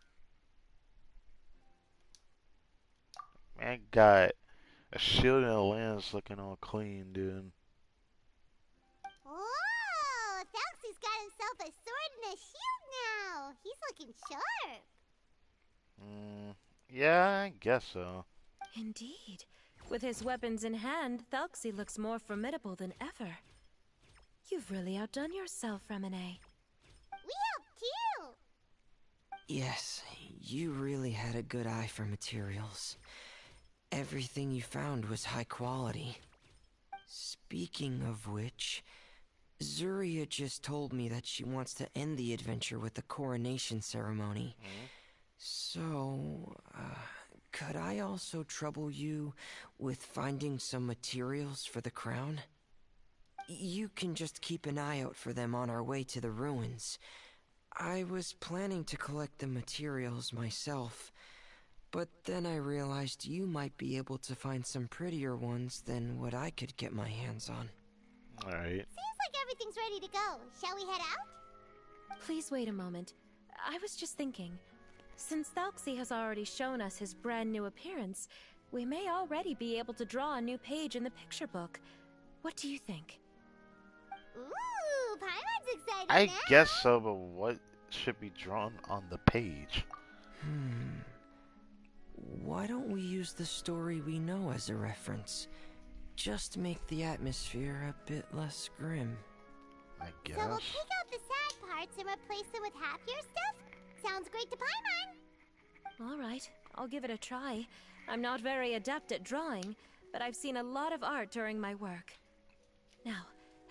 Speaker 1: Man got a shield and a lance looking all clean, dude.
Speaker 4: Whoa! Thelxie's got himself a sword and a shield now. He's looking sharp.
Speaker 1: Yeah, I guess so.
Speaker 6: Indeed. With his weapons in hand, Thelxie looks more formidable than ever. You've really outdone yourself, Fremine.
Speaker 4: We helped too.
Speaker 5: Yes, you really had a good eye for materials. Everything you found was high quality. Speaking of which, Zuria just told me that she wants to end the adventure with the coronation ceremony. So, could I also trouble you with finding some materials for the crown? You can just keep an eye out for them on our way to the ruins. I was planning to collect the materials myself, but then I realized you might be able to find some prettier ones than what I could get my hands on.
Speaker 1: Alright.
Speaker 4: Seems like everything's ready to go. Shall we head out?
Speaker 6: Please wait a moment. I was just thinking. Since Thelxie has already shown us his brand new appearance, we may already be able to draw a new page in the picture book. What do you think?
Speaker 4: Ooh, Paimon's excited
Speaker 1: I
Speaker 4: now.
Speaker 1: guess so, but what should be drawn on the page?
Speaker 5: Why don't we use the story we know as a reference? Just make the atmosphere a bit less grim.
Speaker 1: I guess.
Speaker 4: So we'll take out the sad parts and replace them with happier stuff? Sounds great to Paimon.
Speaker 6: All right, I'll give it a try. I'm not very adept at drawing, but I've seen a lot of art during my work. Now,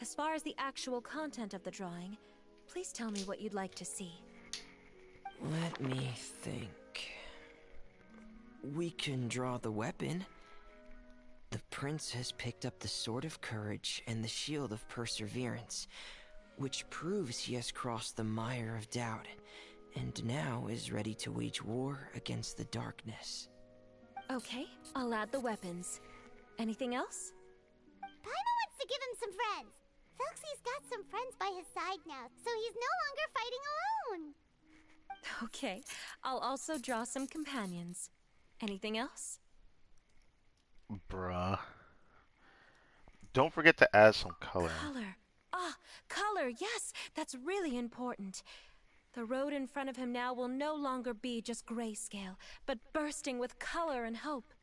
Speaker 6: as far as the actual content of the drawing, please tell me what you'd like to see.
Speaker 5: Let me think. We can draw the weapon. The prince has picked up the Sword of Courage and the Shield of Perseverance, which proves he has crossed the mire of doubt, and now is ready to wage war against the darkness.
Speaker 6: Okay, I'll add the weapons. Anything else?
Speaker 4: Paimon wants to give him some friends. Thelxie's got some friends by his side now, so he's no longer fighting alone.
Speaker 6: Okay, I'll also draw some companions. Anything else?
Speaker 1: Bruh. Don't forget to add some color.
Speaker 6: Color. Ah, color, yes, that's really important. The road in front of him now will no longer be just grayscale, but bursting with color and hope.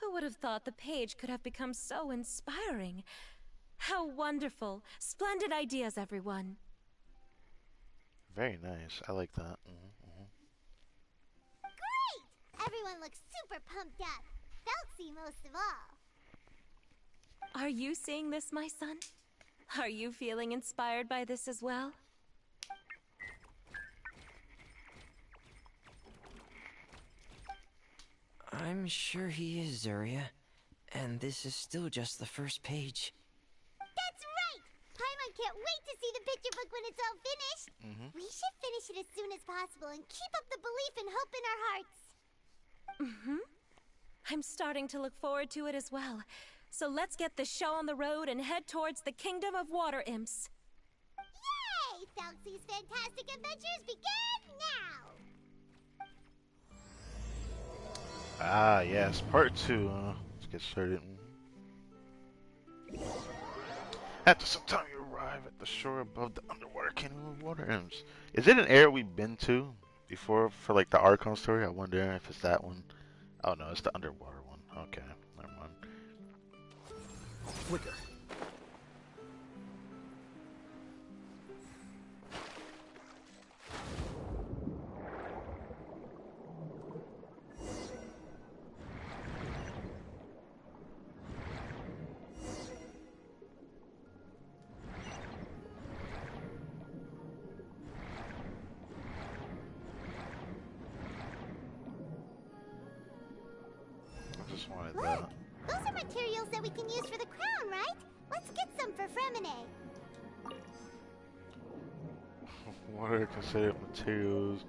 Speaker 6: Who would have thought the page could have become so inspiring? How wonderful! Splendid ideas, everyone!
Speaker 1: Very nice. I like that. Hmm.
Speaker 4: Great! Everyone looks super pumped up. Felxie most of all.
Speaker 6: Are you seeing this, my son? Are you feeling inspired by this as well?
Speaker 5: I'm sure he is, Zarya. And this is still just the first page.
Speaker 4: That's right! Paimon can't wait to see the picture book when it's all finished.
Speaker 1: Hmm.
Speaker 4: We should finish it as soon as possible and keep up the belief and hope in our hearts.
Speaker 6: I'm starting to look forward to it as well. So let's get the show on the road and head towards the Kingdom of Water Imps.
Speaker 4: Yay! Felxie's Fantastic Adventures begin now!
Speaker 1: Ah, yes, part 2. Let's get started. After some time, you arrive at the shore above the underwater kingdom of water imps. Is it an area we've been to before for like the Archon story? I wonder if it's that one. Oh no, it's the underwater one. Okay, never mind.
Speaker 3: Flicker.
Speaker 1: I just wanted
Speaker 4: Look!
Speaker 1: that.
Speaker 4: Those are materials that we can use for the crown, right? Let's get some for Fremine.
Speaker 1: What are considered materials?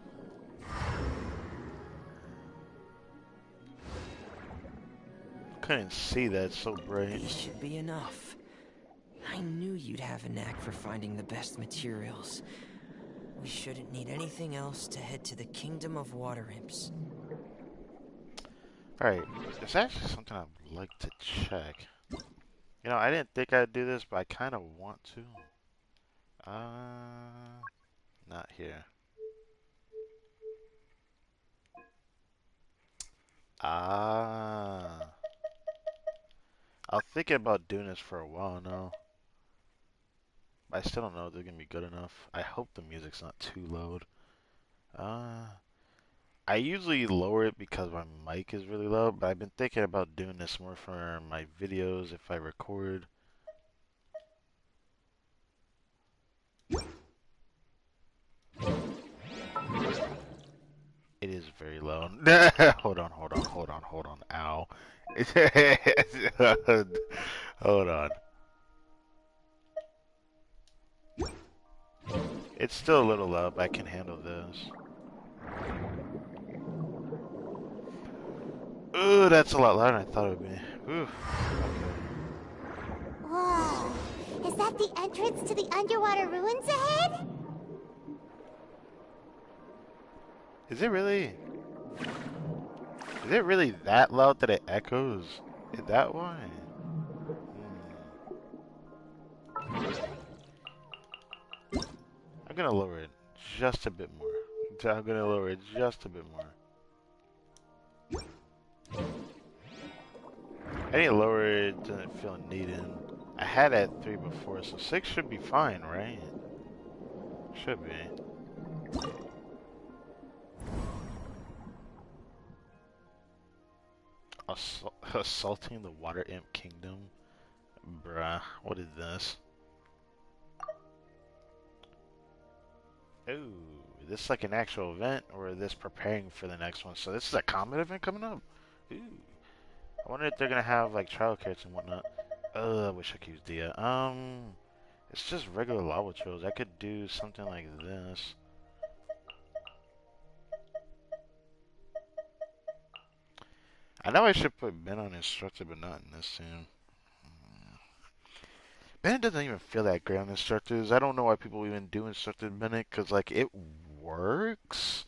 Speaker 1: Couldn't see that, so bright.
Speaker 5: These should be enough. I knew you'd have a knack for finding the best materials. We shouldn't need anything else to head to the Kingdom of Water Imps.
Speaker 1: Alright, it's actually something I'd like to check. You know, I didn't think I'd do this, but I kind of want to. Not here. Ah. I was thinking about doing this for a while now. But I still don't know if they're gonna be good enough. I hope the music's not too loud. I usually lower it because my mic is really loud, but I've been thinking about doing this more for my videos if I record. It is very low. Hold on, hold on, hold on, hold on. Ow. Hold on. It's still a little low, but I can handle this. Ooh, that's a lot louder than I thought it would be. Ooh.
Speaker 4: Whoa! Is that the entrance to the underwater ruins ahead?
Speaker 1: Is it really? Is it really that loud that it echoes? Is that why? I'm gonna lower it just a bit more. I'm gonna lower it just a bit more. Any lower it doesn't feel needed. I had it at 3 before, so 6 should be fine, right? Should be. Assaulting the Water Imp Kingdom? Bruh, what is this? Ooh, is this like an actual event, or is this preparing for the next one? So this is a combat event coming up? Ooh. I wonder if they're gonna have like trial carrots and whatnot. I wish I could use Dia. It's just regular lava trails. I could do something like this. I know I should put Ben on instructor, but not in this scene. Bennett doesn't even feel that great on instructors. I don't know why people even do instructor Bennett, because like it works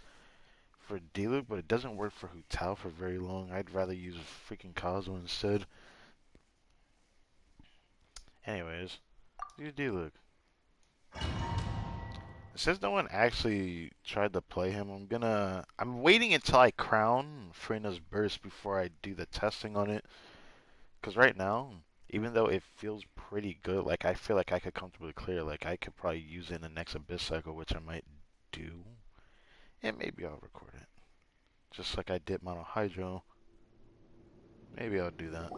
Speaker 1: for D-Loop, but it doesn't work for Hu Tao for very long. I'd rather use freaking Kazuo instead. Anyways, use D-Loop. Since no one actually tried to play him, I'm waiting until I crown Freena's Burst before I do the testing on it. Because right now, even though it feels pretty good, like I feel like I could comfortably clear, like I could probably use it in the next Abyss cycle, which I might do, and maybe I'll record it. Just like I did Monohydro. Maybe I'll do that.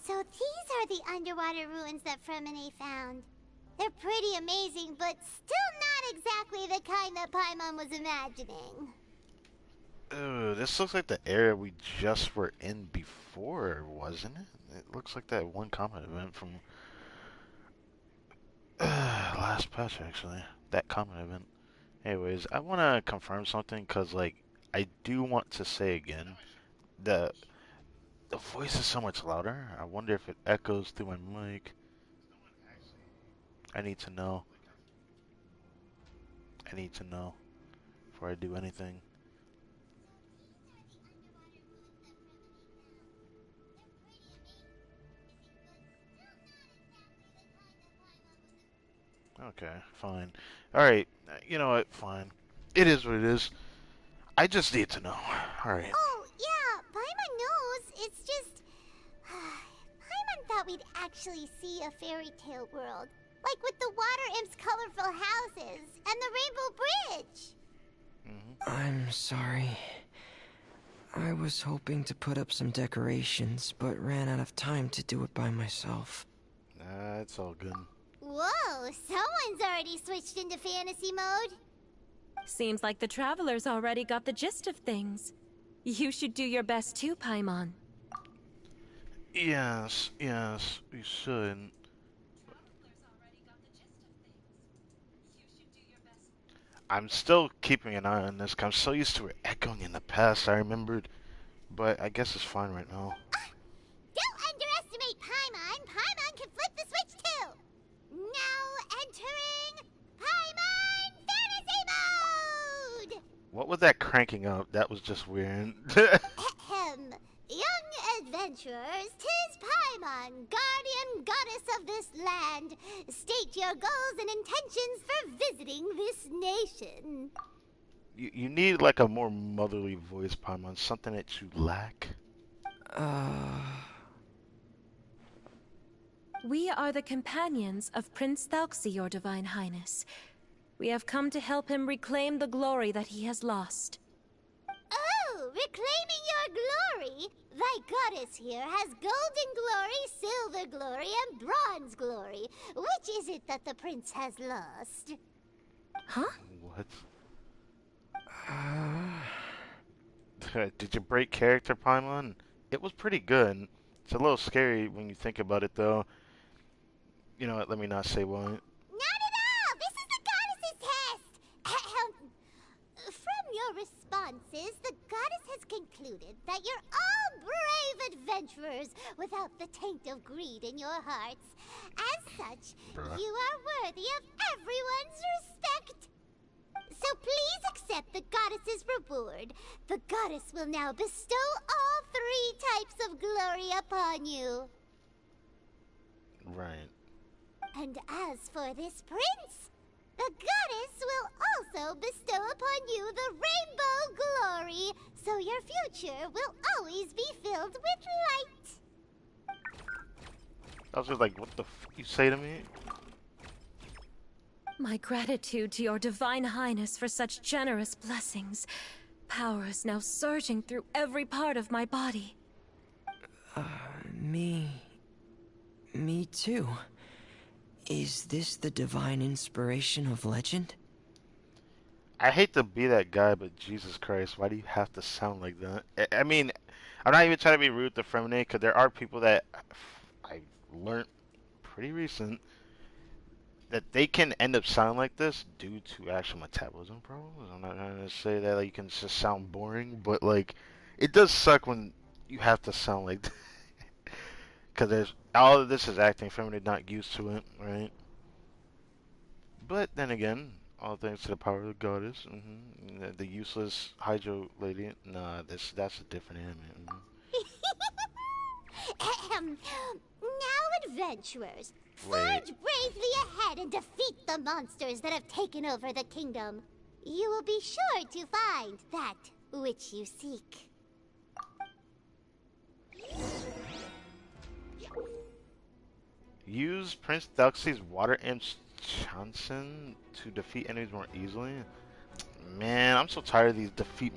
Speaker 4: So these are the underwater ruins that Fremine found. They're pretty amazing, but still not exactly the kind that Paimon was imagining.
Speaker 1: Ooh, this looks like the area we just were in before, wasn't it? It looks like that one comet event from last patch, actually. That comet event. Anyways, I want to confirm something, because, like, I do want to say again, the voice is so much louder. I wonder if it echoes through my mic. I need to know. I need to know before I do anything. Okay, fine. Alright, you know what? Fine. It is what it is. I just need to know. Alright.
Speaker 4: Oh, yeah, Paimon knows. It's just... Paimon thought we'd actually see a fairy tale world. Like with the water imp's colorful houses and the rainbow bridge.
Speaker 5: I'm sorry. I was hoping to put up some decorations, but ran out of time to do it by myself.
Speaker 1: Nah, it's all good.
Speaker 4: Whoa, someone's already switched into fantasy mode.
Speaker 6: Seems like the travelers already got the gist of things. You should do your best too, Paimon.
Speaker 1: Yes, we should. I'm still keeping an eye on this, 'cause I'm so used to it echoing in the past, I remembered. But I guess it's fine right now.
Speaker 4: Don't underestimate Paimon. Paimon can flip the switch too. Now entering Paimon Fantasy Mode!
Speaker 1: What was that cranking up? That was just weird.
Speaker 4: Ahem. Young adventurers, 'tis Paimon, guardian goddess of this land. State your goals and intentions for visiting this nation.
Speaker 1: You need like a more motherly voice, Paimon. Something that you lack.
Speaker 6: We are the companions of Prince THELXIE, your Divine Highness. We have come to help him reclaim the glory that he has lost.
Speaker 4: Oh, reclaiming your glory? Thy goddess here has golden glory, silver glory, and bronze glory. Which is it that the prince has lost?
Speaker 6: Huh?
Speaker 1: What? Did you break character, Paimon? It was pretty good. It's a little scary when you think about it, though. You know what? Let me not say what.
Speaker 4: Not at all! This is the goddess's test! Ahem. From your responses, the goddess has concluded that you're all brave adventurers without the taint of greed in your hearts. As such,
Speaker 1: Bruh.
Speaker 4: you are worthy of everyone's respect. So please accept the goddess's reward. The goddess will now bestow all 3 types of glory upon you.
Speaker 1: Right.
Speaker 4: And as for this prince, the goddess will also bestow upon you the rainbow glory, so your future will always be filled with light.
Speaker 1: I was just like, what the f you say to me?
Speaker 6: My gratitude to your Divine Highness for such generous blessings. Power is now surging through every part of my body.
Speaker 5: Me too. Is this the divine inspiration of legend?
Speaker 1: I hate to be that guy, but Jesus Christ, why do you have to sound like that? I mean, I'm not even trying to be rude to Femine, because there are people that I learned pretty recent that they can end up sounding like this due to actual metabolism problems. I'm not trying to say that like, you can just sound boring, but like, it does suck when you have to sound like that. Because there's all of this is acting. Femine not used to it, right? But then again, all thanks to the power of the goddess. The useless Hydro lady. Nah, that's a different anime.
Speaker 4: Ahem. Now, adventurers,
Speaker 1: Wait.
Speaker 4: forge bravely ahead and defeat the monsters that have taken over the kingdom. You will be sure to find that which you seek.
Speaker 1: Use Prince THELXIE'S water enchanson to defeat enemies more easily. Man, I'm so tired of these defeat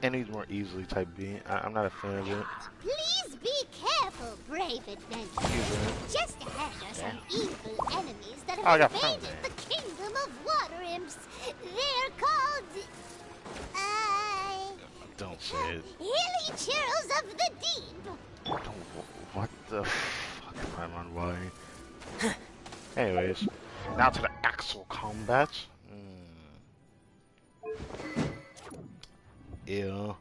Speaker 1: enemies more easily type beat. I'm not a fan of it.
Speaker 4: Please be careful, brave adventurers. Just ahead are some evil enemies that
Speaker 1: I
Speaker 4: have
Speaker 1: got friends
Speaker 4: invaded
Speaker 1: there.
Speaker 4: the kingdom of water imps. They're called...
Speaker 1: Don't say it.
Speaker 4: Hilly Churls of the Deep.
Speaker 1: What the fuck am I on? Why? Anyways, now to the actual combat. Ew.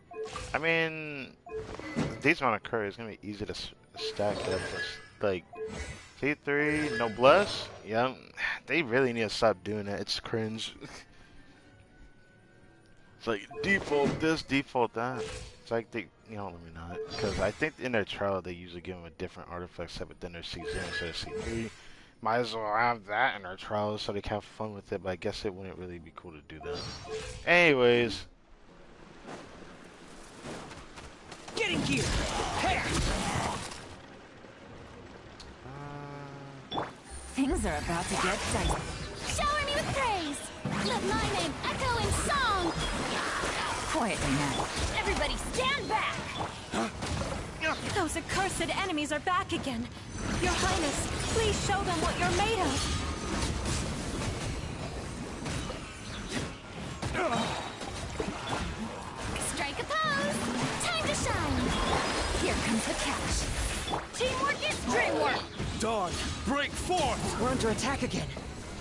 Speaker 1: I mean, these amount of curry is gonna be easy to stack up. Like, T3, Noblesse? Yeah, they really need to stop doing that. It's cringe. It's like, default this, default that. It's like they, let me not. Because I think in their trial, they usually give them a different artifact set within their C0 instead of C3. Might as well have that in their trials so they can have fun with it, but I guess it wouldn't really be cool to do that. Anyways.
Speaker 5: Getting here! Hey!
Speaker 2: Things are about to get dicey. Shower me with praise! Let my name echo in song! Quietly now. Everybody stand back!
Speaker 6: Those accursed enemies are back again. Your Highness, please show them what you're made of.
Speaker 2: Strike a pose! Time to shine! Here comes the cash. Teamwork is dreamwork!
Speaker 3: Dawn, break forth!
Speaker 5: We're under attack again.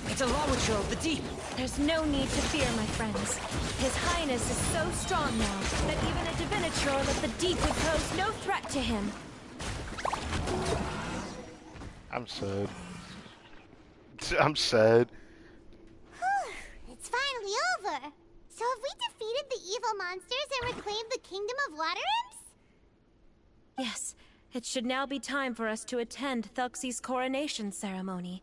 Speaker 5: It's a Lawachur of the deep.
Speaker 6: There's no need to fear, my friends. His Highness is so strong now that even a Diviniture of the deep would pose no threat to him.
Speaker 1: I'm sad. I'm sad.
Speaker 4: It's finally over. So have we defeated the evil monsters and reclaimed the kingdom of water imps?
Speaker 6: Yes, it should now be time for us to attend THELXIE'S coronation ceremony.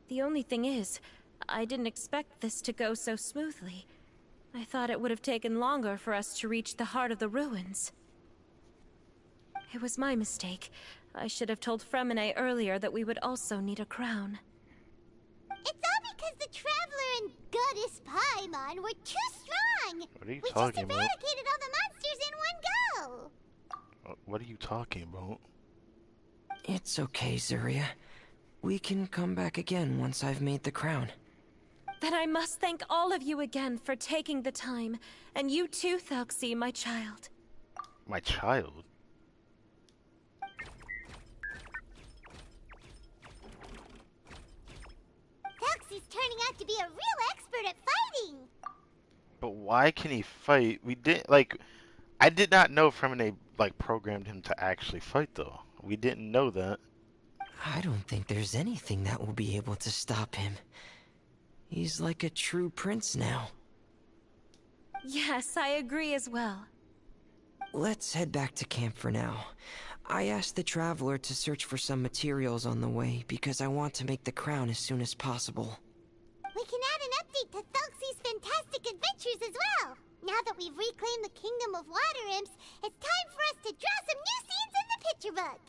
Speaker 6: The only thing is, I didn't expect this to go so smoothly. I thought it would have taken longer for us to reach the heart of the ruins. It was my mistake. I should have told Fremine earlier that we would also need a crown.
Speaker 4: It's all because the Traveler and Goddess Paimon were too strong!
Speaker 1: What are you
Speaker 4: We just
Speaker 1: talking about?
Speaker 4: eradicated all the monsters in one go!
Speaker 1: What are you talking about?
Speaker 5: It's okay, Zuria. We can come back again once I've made the crown.
Speaker 6: Then I must thank all of you again for taking the time. And you too, THELXIE, my child.
Speaker 1: My child?
Speaker 4: THELXIE'S turning out to be a real expert at fighting!
Speaker 1: But why can he fight? I did not know Fremine, programmed him to actually fight, though. We didn't know that.
Speaker 5: I don't think there's anything that will be able to stop him. He's like a true prince now.
Speaker 6: Yes, I agree as well.
Speaker 5: Let's head back to camp for now. I asked the Traveler to search for some materials on the way because I want to make the crown as soon as possible.
Speaker 4: We can add an update to THELXIE'S fantastic adventures as well! Now that we've reclaimed the kingdom of water imps, it's time for us to draw some new scenes in the picture book!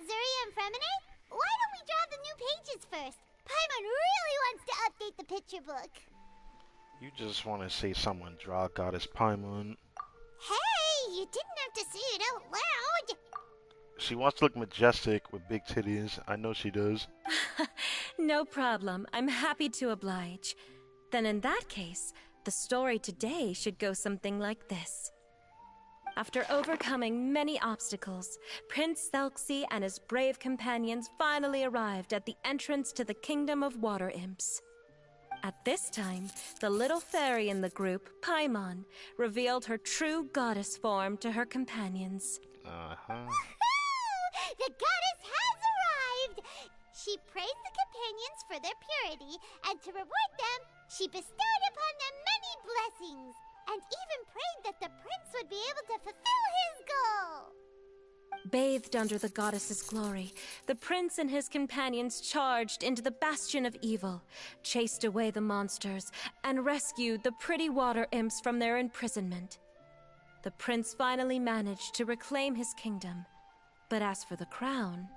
Speaker 4: Zuria and Fremine, why don't we draw the new pages first? Paimon really wants to update the picture book.
Speaker 1: You just want to see someone draw Goddess Paimon.
Speaker 4: Hey, you didn't have to say it out loud.
Speaker 1: She wants to look majestic with big titties. I know she does.
Speaker 6: No problem. I'm happy to oblige. Then in that case, the story today should go something like this. After overcoming many obstacles, Prince THELXIE and his brave companions finally arrived at the entrance to the Kingdom of Water Imps. At this time, the little fairy in the group, Paimon, revealed her true goddess form to her companions.
Speaker 4: The goddess has arrived! She praised the companions for their purity, and to reward them, she bestowed upon them many blessings, and even prayed that the prince would be able to fulfill his goal.
Speaker 6: Bathed under the goddess's glory, the prince and his companions charged into the bastion of evil, chased away the monsters, and rescued the pretty water imps from their imprisonment. The prince finally managed to reclaim his kingdom. But as for the crown...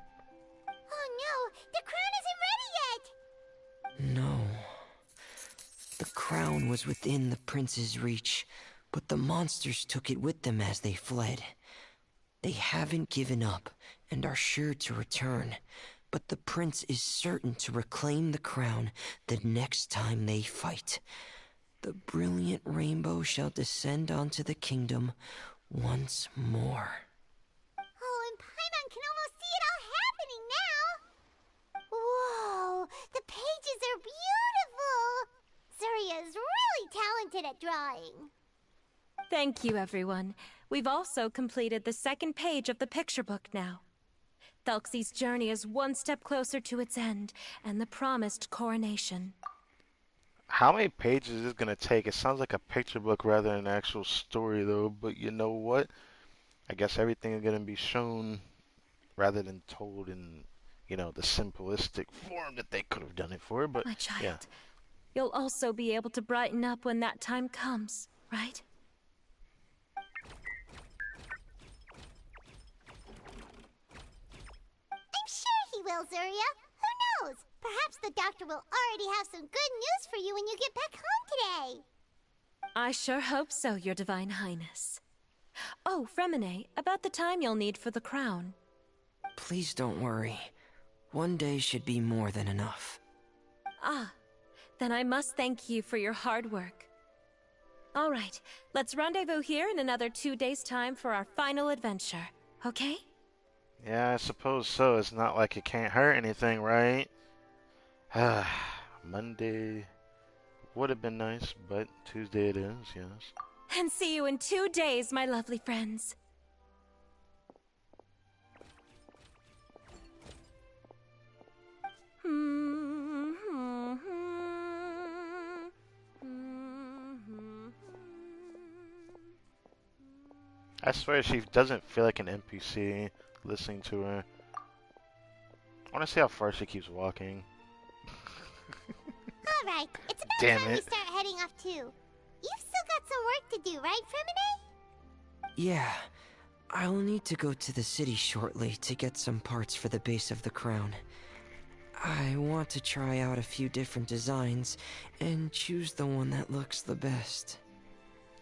Speaker 4: Oh no! The crown isn't ready yet!
Speaker 5: No. The crown was within the prince's reach, but the monsters took it with them as they fled. They haven't given up and are sure to return, but the prince is certain to reclaim the crown the next time they fight. The brilliant rainbow shall descend onto the kingdom once more.
Speaker 4: Oh, and Paimon can almost see it all happening now! Whoa! The pages are beautiful! Zuria's really talented at drawing.
Speaker 6: Thank you, everyone. We've also completed the second page of the picture book now. THELXIE'S journey is one step closer to its end, and the promised coronation.
Speaker 1: How many pages is it gonna take? It sounds like a picture book rather than an actual story, though. But you know what? I guess everything is gonna be shown rather than told in, the simplistic form that they could have done it for. But
Speaker 6: My child,
Speaker 1: yeah.
Speaker 6: you'll also be able to brighten up when that time comes, right?
Speaker 4: I'm sure he will, Zuria. Who knows? Perhaps the doctor will already have some good news for you when you get back home today.
Speaker 6: I sure hope so, Your Divine Highness. Oh, Fremine, about the time you'll need for the crown.
Speaker 5: Please don't worry. One day should be more than enough.
Speaker 6: Ah, then I must thank you for your hard work. All right, let's rendezvous here in another 2 days' time for our final adventure, okay?
Speaker 1: Yeah, I suppose so. It's not like it can't hurt anything, right? Monday would have been nice, but Tuesday it is, yes.
Speaker 6: And see you in 2 days, my lovely friends.
Speaker 1: I swear she doesn't feel like an NPC listening to her. I want to see how far she keeps walking.
Speaker 4: Alright, it's about
Speaker 1: Damn
Speaker 4: time we
Speaker 1: it.
Speaker 4: start heading off too. You've still got some work to do, right, Fremine?
Speaker 5: Yeah, I'll need to go to the city shortly to get some parts for the base of the crown. I want to try out a few different designs and choose the one that looks the best.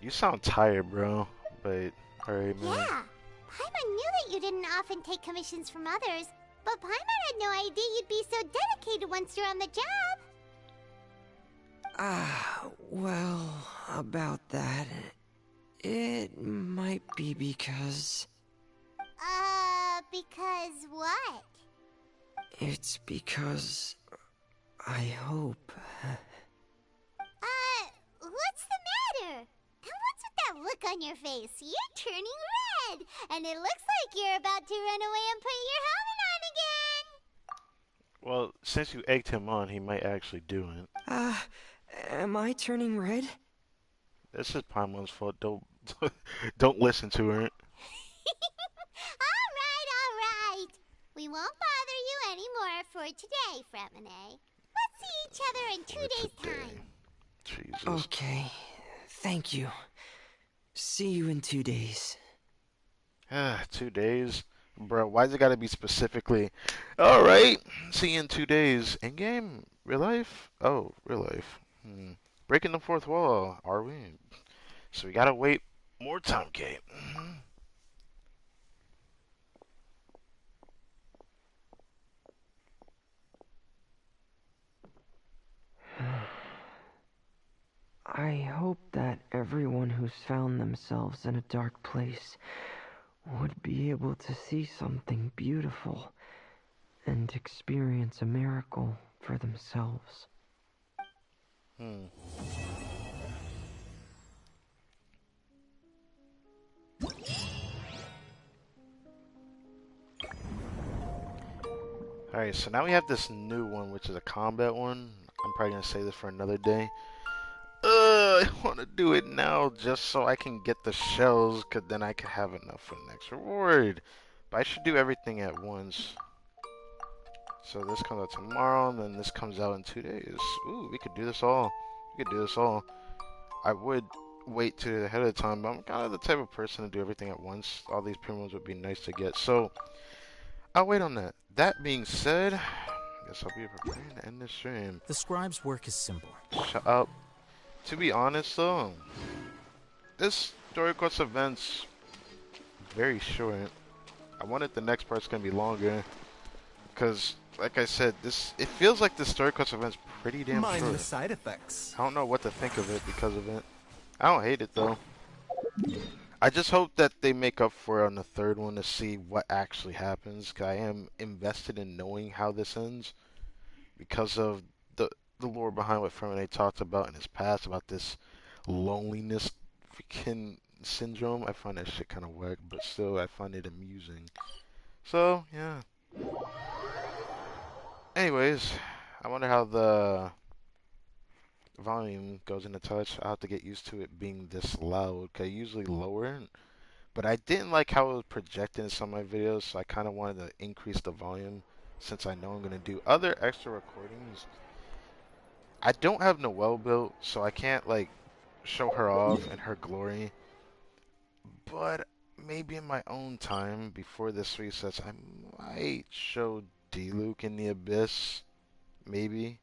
Speaker 1: You sound tired, bro. But, alright, man.
Speaker 4: Yeah. Paimon knew that you didn't often take commissions from others, but Paimon had no idea you'd be so dedicated once you're on the job.
Speaker 5: Well, about that, it might be because...
Speaker 4: Because what?
Speaker 5: It's because... I hope...
Speaker 4: What's the matter? And what's with that look on your face? You're turning red, and it looks like you're about to run away and put your helmet on again.
Speaker 1: Well, since you egged him on, he might actually do it.
Speaker 5: Am I turning red?
Speaker 1: This is Paimon's fault. Don't listen to her.
Speaker 4: Alright. We won't bother you anymore for today, Fremine. Let's see each other in 2 days' time.
Speaker 1: Jesus.
Speaker 5: Okay, thank you. See you in 2 days.
Speaker 1: 2 days? Bro, why's it gotta be specifically? Alright, see you in 2 days. In-game? Real life? Oh, real life. Breaking the fourth wall, are we? So we gotta wait more time, Kate.
Speaker 5: I hope that everyone who's found themselves in a dark place would be able to see something beautiful and experience a miracle for themselves.
Speaker 1: Alright, so now we have this new one, which is a combat one. I'm probably gonna save this for another day. I want to do it now just so I can get the shells, cause then I can have enough for the next reward. But I should do everything at once. So this comes out tomorrow, and then this comes out in 2 days. Ooh, we could do this all. We could do this all. I would wait to ahead of time, but I'm kind of the type of person to do everything at once. All these premiums would be nice to get, so I'll wait on that. That being said, I guess I'll be preparing to end this stream.
Speaker 7: The scribe's work is simple.
Speaker 1: Shut up. To be honest, though, this story quest event's very short. I wanted the next part's gonna be longer, because, like I said, it feels like the story quest event's pretty damn
Speaker 3: Mind
Speaker 1: short.
Speaker 3: the side effects.
Speaker 1: I don't know what to think of it because of it. I don't hate it though. I just hope that they make up for it on the third one to see what actually happens, because I am invested in knowing how this ends because of the lore behind what Fermine talked about in his past about this loneliness freaking syndrome. I find that shit kind of whack, but still I find it amusing. So, yeah. Anyways, I wonder how the volume goes into touch. I'll have to get used to it being this loud, because I usually lower it. But I didn't like how it was projected in some of my videos, so I kind of wanted to increase the volume since I know I'm going to do other extra recordings. I don't have Noelle built, so I can't, like, show her off in her glory. But maybe in my own time, before this resets, I might show D-Luke in the Abyss. Maybe.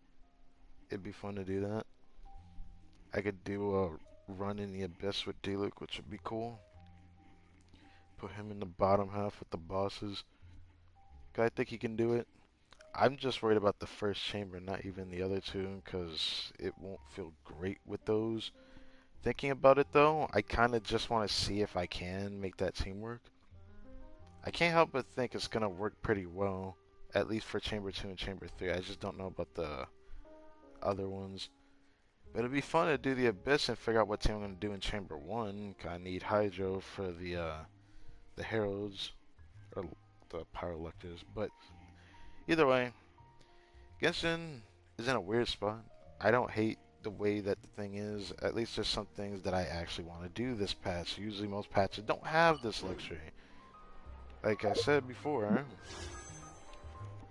Speaker 1: It'd be fun to do that. I could do a run in the Abyss with D-Luke, which would be cool. Put him in the bottom half with the bosses. I think he can do it. I'm just worried about the first chamber, not even the other two, because it won't feel great with those. Thinking about it though, I kind of just want to see if I can make that team work. I can't help but think it's going to work pretty well, at least for chamber 2 and chamber 3. I just don't know about the other ones. But it'd be fun to do the Abyss and figure out what team I'm going to do in chamber 1. I need Hydro for the Heralds, or the Power Electors, but either way, Genshin is in a weird spot. I don't hate the way that the thing is. At least there's some things that I actually want to do this patch. Usually most patches don't have this luxury. Like I said before,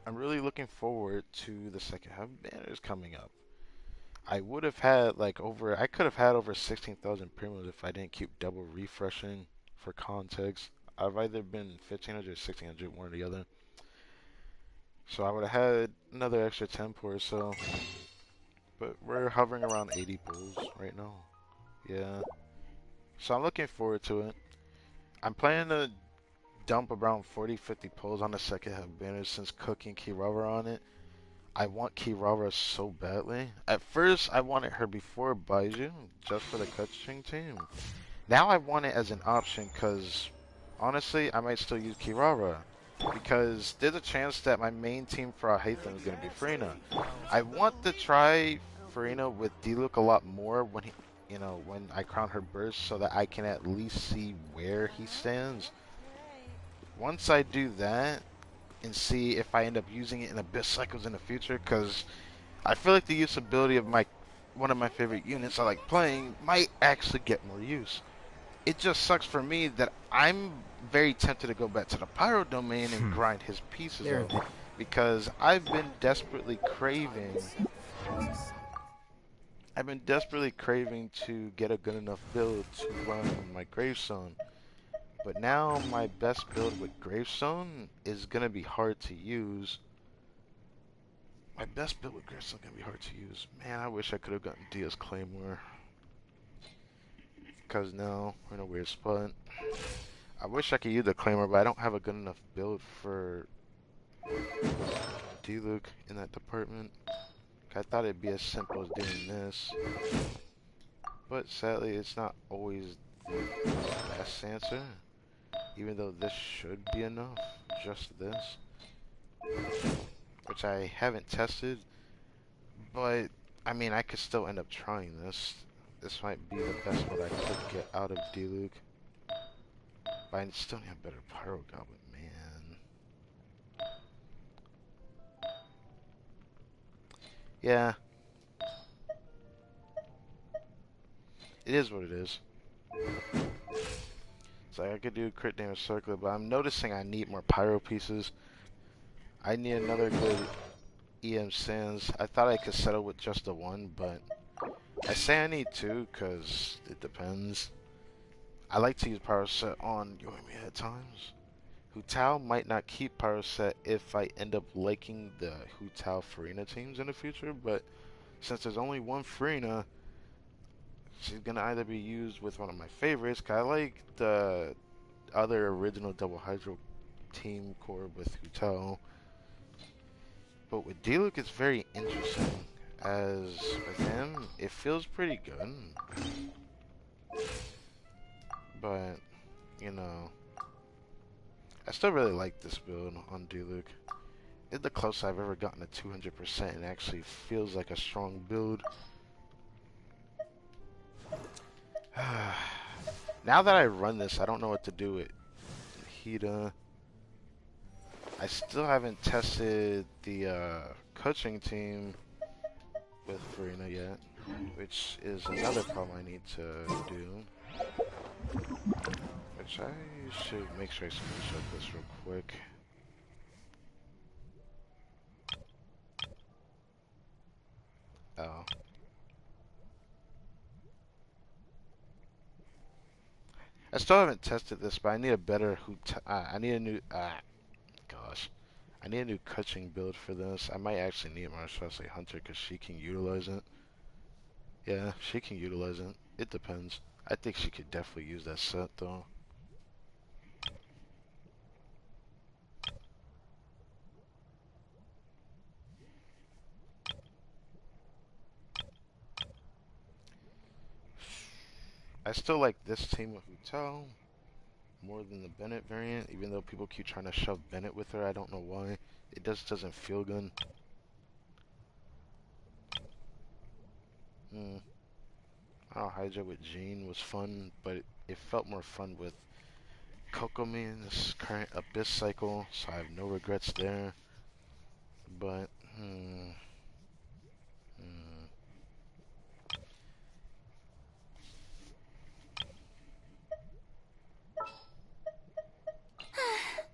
Speaker 1: I'm really looking forward to the second half banners coming up. I would have had I could have had over 16,000 primos if I didn't keep double refreshing. For context, I've either been 1,500 or 1,600, one or the other. So I would have had another extra 10 or so. But we're hovering around 80 pulls right now. Yeah. So I'm looking forward to it. I'm planning to dump around 40-50 pulls on the second half banner since cooking Kirara on it. I want Kirara so badly. At first, I wanted her before Baiju, just for the cutscene team. Now I want it as an option because, honestly, I might still use Kirara. Because there's a chance that my main team for Alhaitham is going to be Farina. I want to try Farina with D-Luke a lot more when when I crown her burst, so that I can at least see where he stands. Once I do that, and see if I end up using it in Abyss cycles in the future, because I feel like the usability of one of my favorite units I like playing might actually get more use. It just sucks for me that I'm very tempted to go back to the Pyro domain and grind his pieces out, because I've been desperately craving to get a good enough build to run my Gravestone. But now my best build with Gravestone is gonna be hard to use. Man, I wish I could have gotten Dia's Claymore. Because now we're in a weird spot. I wish I could use the Claymore, but I don't have a good enough build for D-Luke in that department. I thought it'd be as simple as doing this. But sadly, it's not always Best answer. Even though this should be enough. Just this. Which I haven't tested. But, I mean, I could still end up trying this. This might be the best one I could get out of Diluc. But I still need a better Pyro Goblin, man. Yeah. It is what it is. So I could do crit damage circlet, but I'm noticing I need more Pyro pieces. I need another good EM Sands. I thought I could settle with just the one, but I say I need two because it depends. I like to use Pyro Set on Yoimiya at times. Hu Tao might not keep Pyro Set if I end up liking the Hu Tao Farina teams in the future, but since there's only one Farina, she's gonna either be used with one of my favorites, cause I like the other original Double Hydro team core with Hu Tao. But with Diluc, it's very interesting. As with him, it feels pretty good. But, you know, I still really like this build on Diluc. It's the closest I've ever gotten to 200% and actually feels like a strong build. Now that I run this, I don't know what to do with Hida. I still haven't tested the coaching team with Farina yet, which is another problem I need to do. Which I should make sure I screenshot this real quick. Oh. I still haven't tested this, but I need a better I need a new gosh. I need a new coaching build for this. I might actually need Marshall Hunter because she can utilize it. Yeah, she can utilize it. It depends. I think she could definitely use that set though. I still like this team with Hu Tao more than the Bennett variant, even though people keep trying to shove Bennett with her. I don't know why. It just doesn't feel good. Oh, Hydra with Jean was fun, but it felt more fun with Kokomi in this current Abyss cycle, so I have no regrets there. But,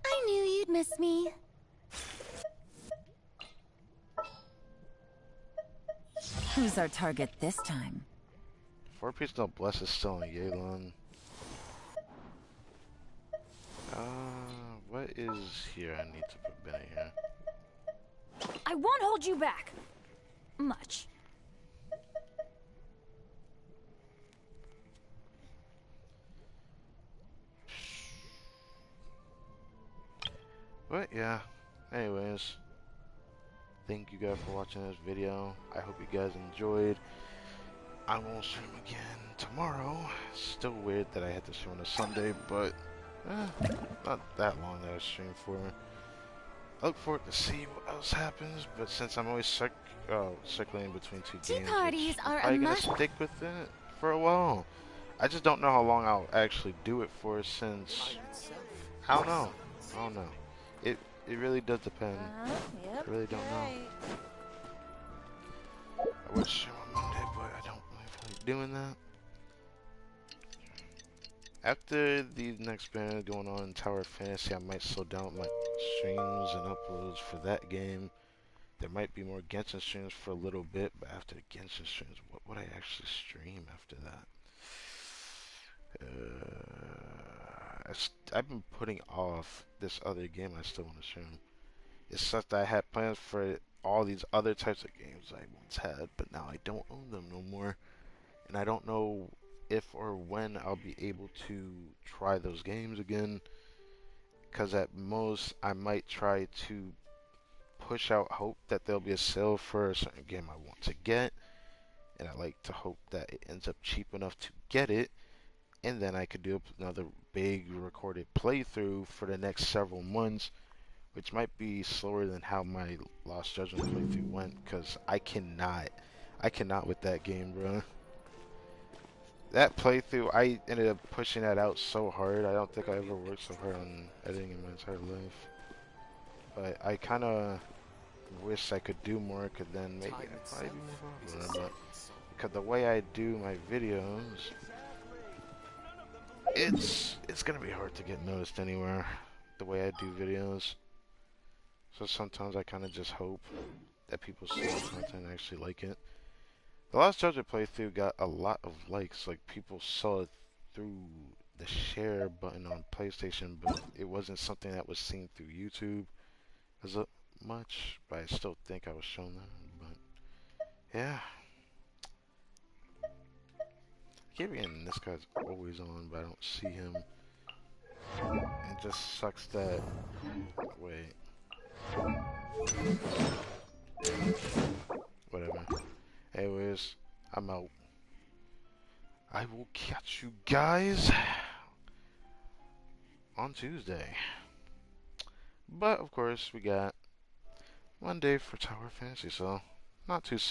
Speaker 2: I knew you'd miss me.
Speaker 7: Who's our target this time?
Speaker 1: 4-piece No Bless is still on Yelan. What is here? I need to put Bennett here.
Speaker 7: I won't hold you back. Much.
Speaker 1: But yeah, anyways, thank you guys for watching this video. I hope you guys enjoyed. I won't stream again tomorrow. Still weird that I had to stream on a Sunday, but not that long that I streamed for. I look forward to see what else happens, but since I'm always circling between two
Speaker 2: Tea
Speaker 1: games,
Speaker 2: parties
Speaker 1: I'm
Speaker 2: are
Speaker 1: probably
Speaker 2: a
Speaker 1: gonna
Speaker 2: must.
Speaker 1: stick with it for a while. I just don't know how long I'll actually do it for, since I don't know. It really does depend.
Speaker 6: Yep.
Speaker 1: I really don't know. I would stream on Monday, but I don't really feel like doing that. After the next banner going on in Tower of Fantasy, I might slow down my streams and uploads for that game. There might be more Genshin streams for a little bit, but after the Genshin streams, what would I actually stream after that? I've been putting off this other game I still want to stream. It's such that I had plans for all these other types of games I once had, but now I don't own them no more. And I don't know if or when I'll be able to try those games again. Because at most, I might try to push out hope that there'll be a sale for a certain game I want to get. And I like to hope that it ends up cheap enough to get it. and then I could do another big recorded playthrough for the next several months, which might be slower than how my Lost Judgment playthrough went, because I cannot with that game, bro. That playthrough, I ended up pushing that out so hard. I don't think I ever worked so hard on editing in my entire life. But I kind of wish I could do more, because then maybe I'd probably be more popular. But because the way I do my videos, it's gonna be hard to get noticed anywhere. The way I do videos. So sometimes I kind of just hope that people see the content and actually like it. The Lost Judgment playthrough got a lot of likes. Like, people saw it through the share button on PlayStation, but it wasn't something that was seen through YouTube as much. But I still think I was shown that. But yeah, I keep getting this guy's always on, but I don't see him. It just sucks that. Wait. Whatever. Anyways, I'm out. I will catch you guys on Tuesday. But of course, we got one day for Tower Fantasy, so not too soon.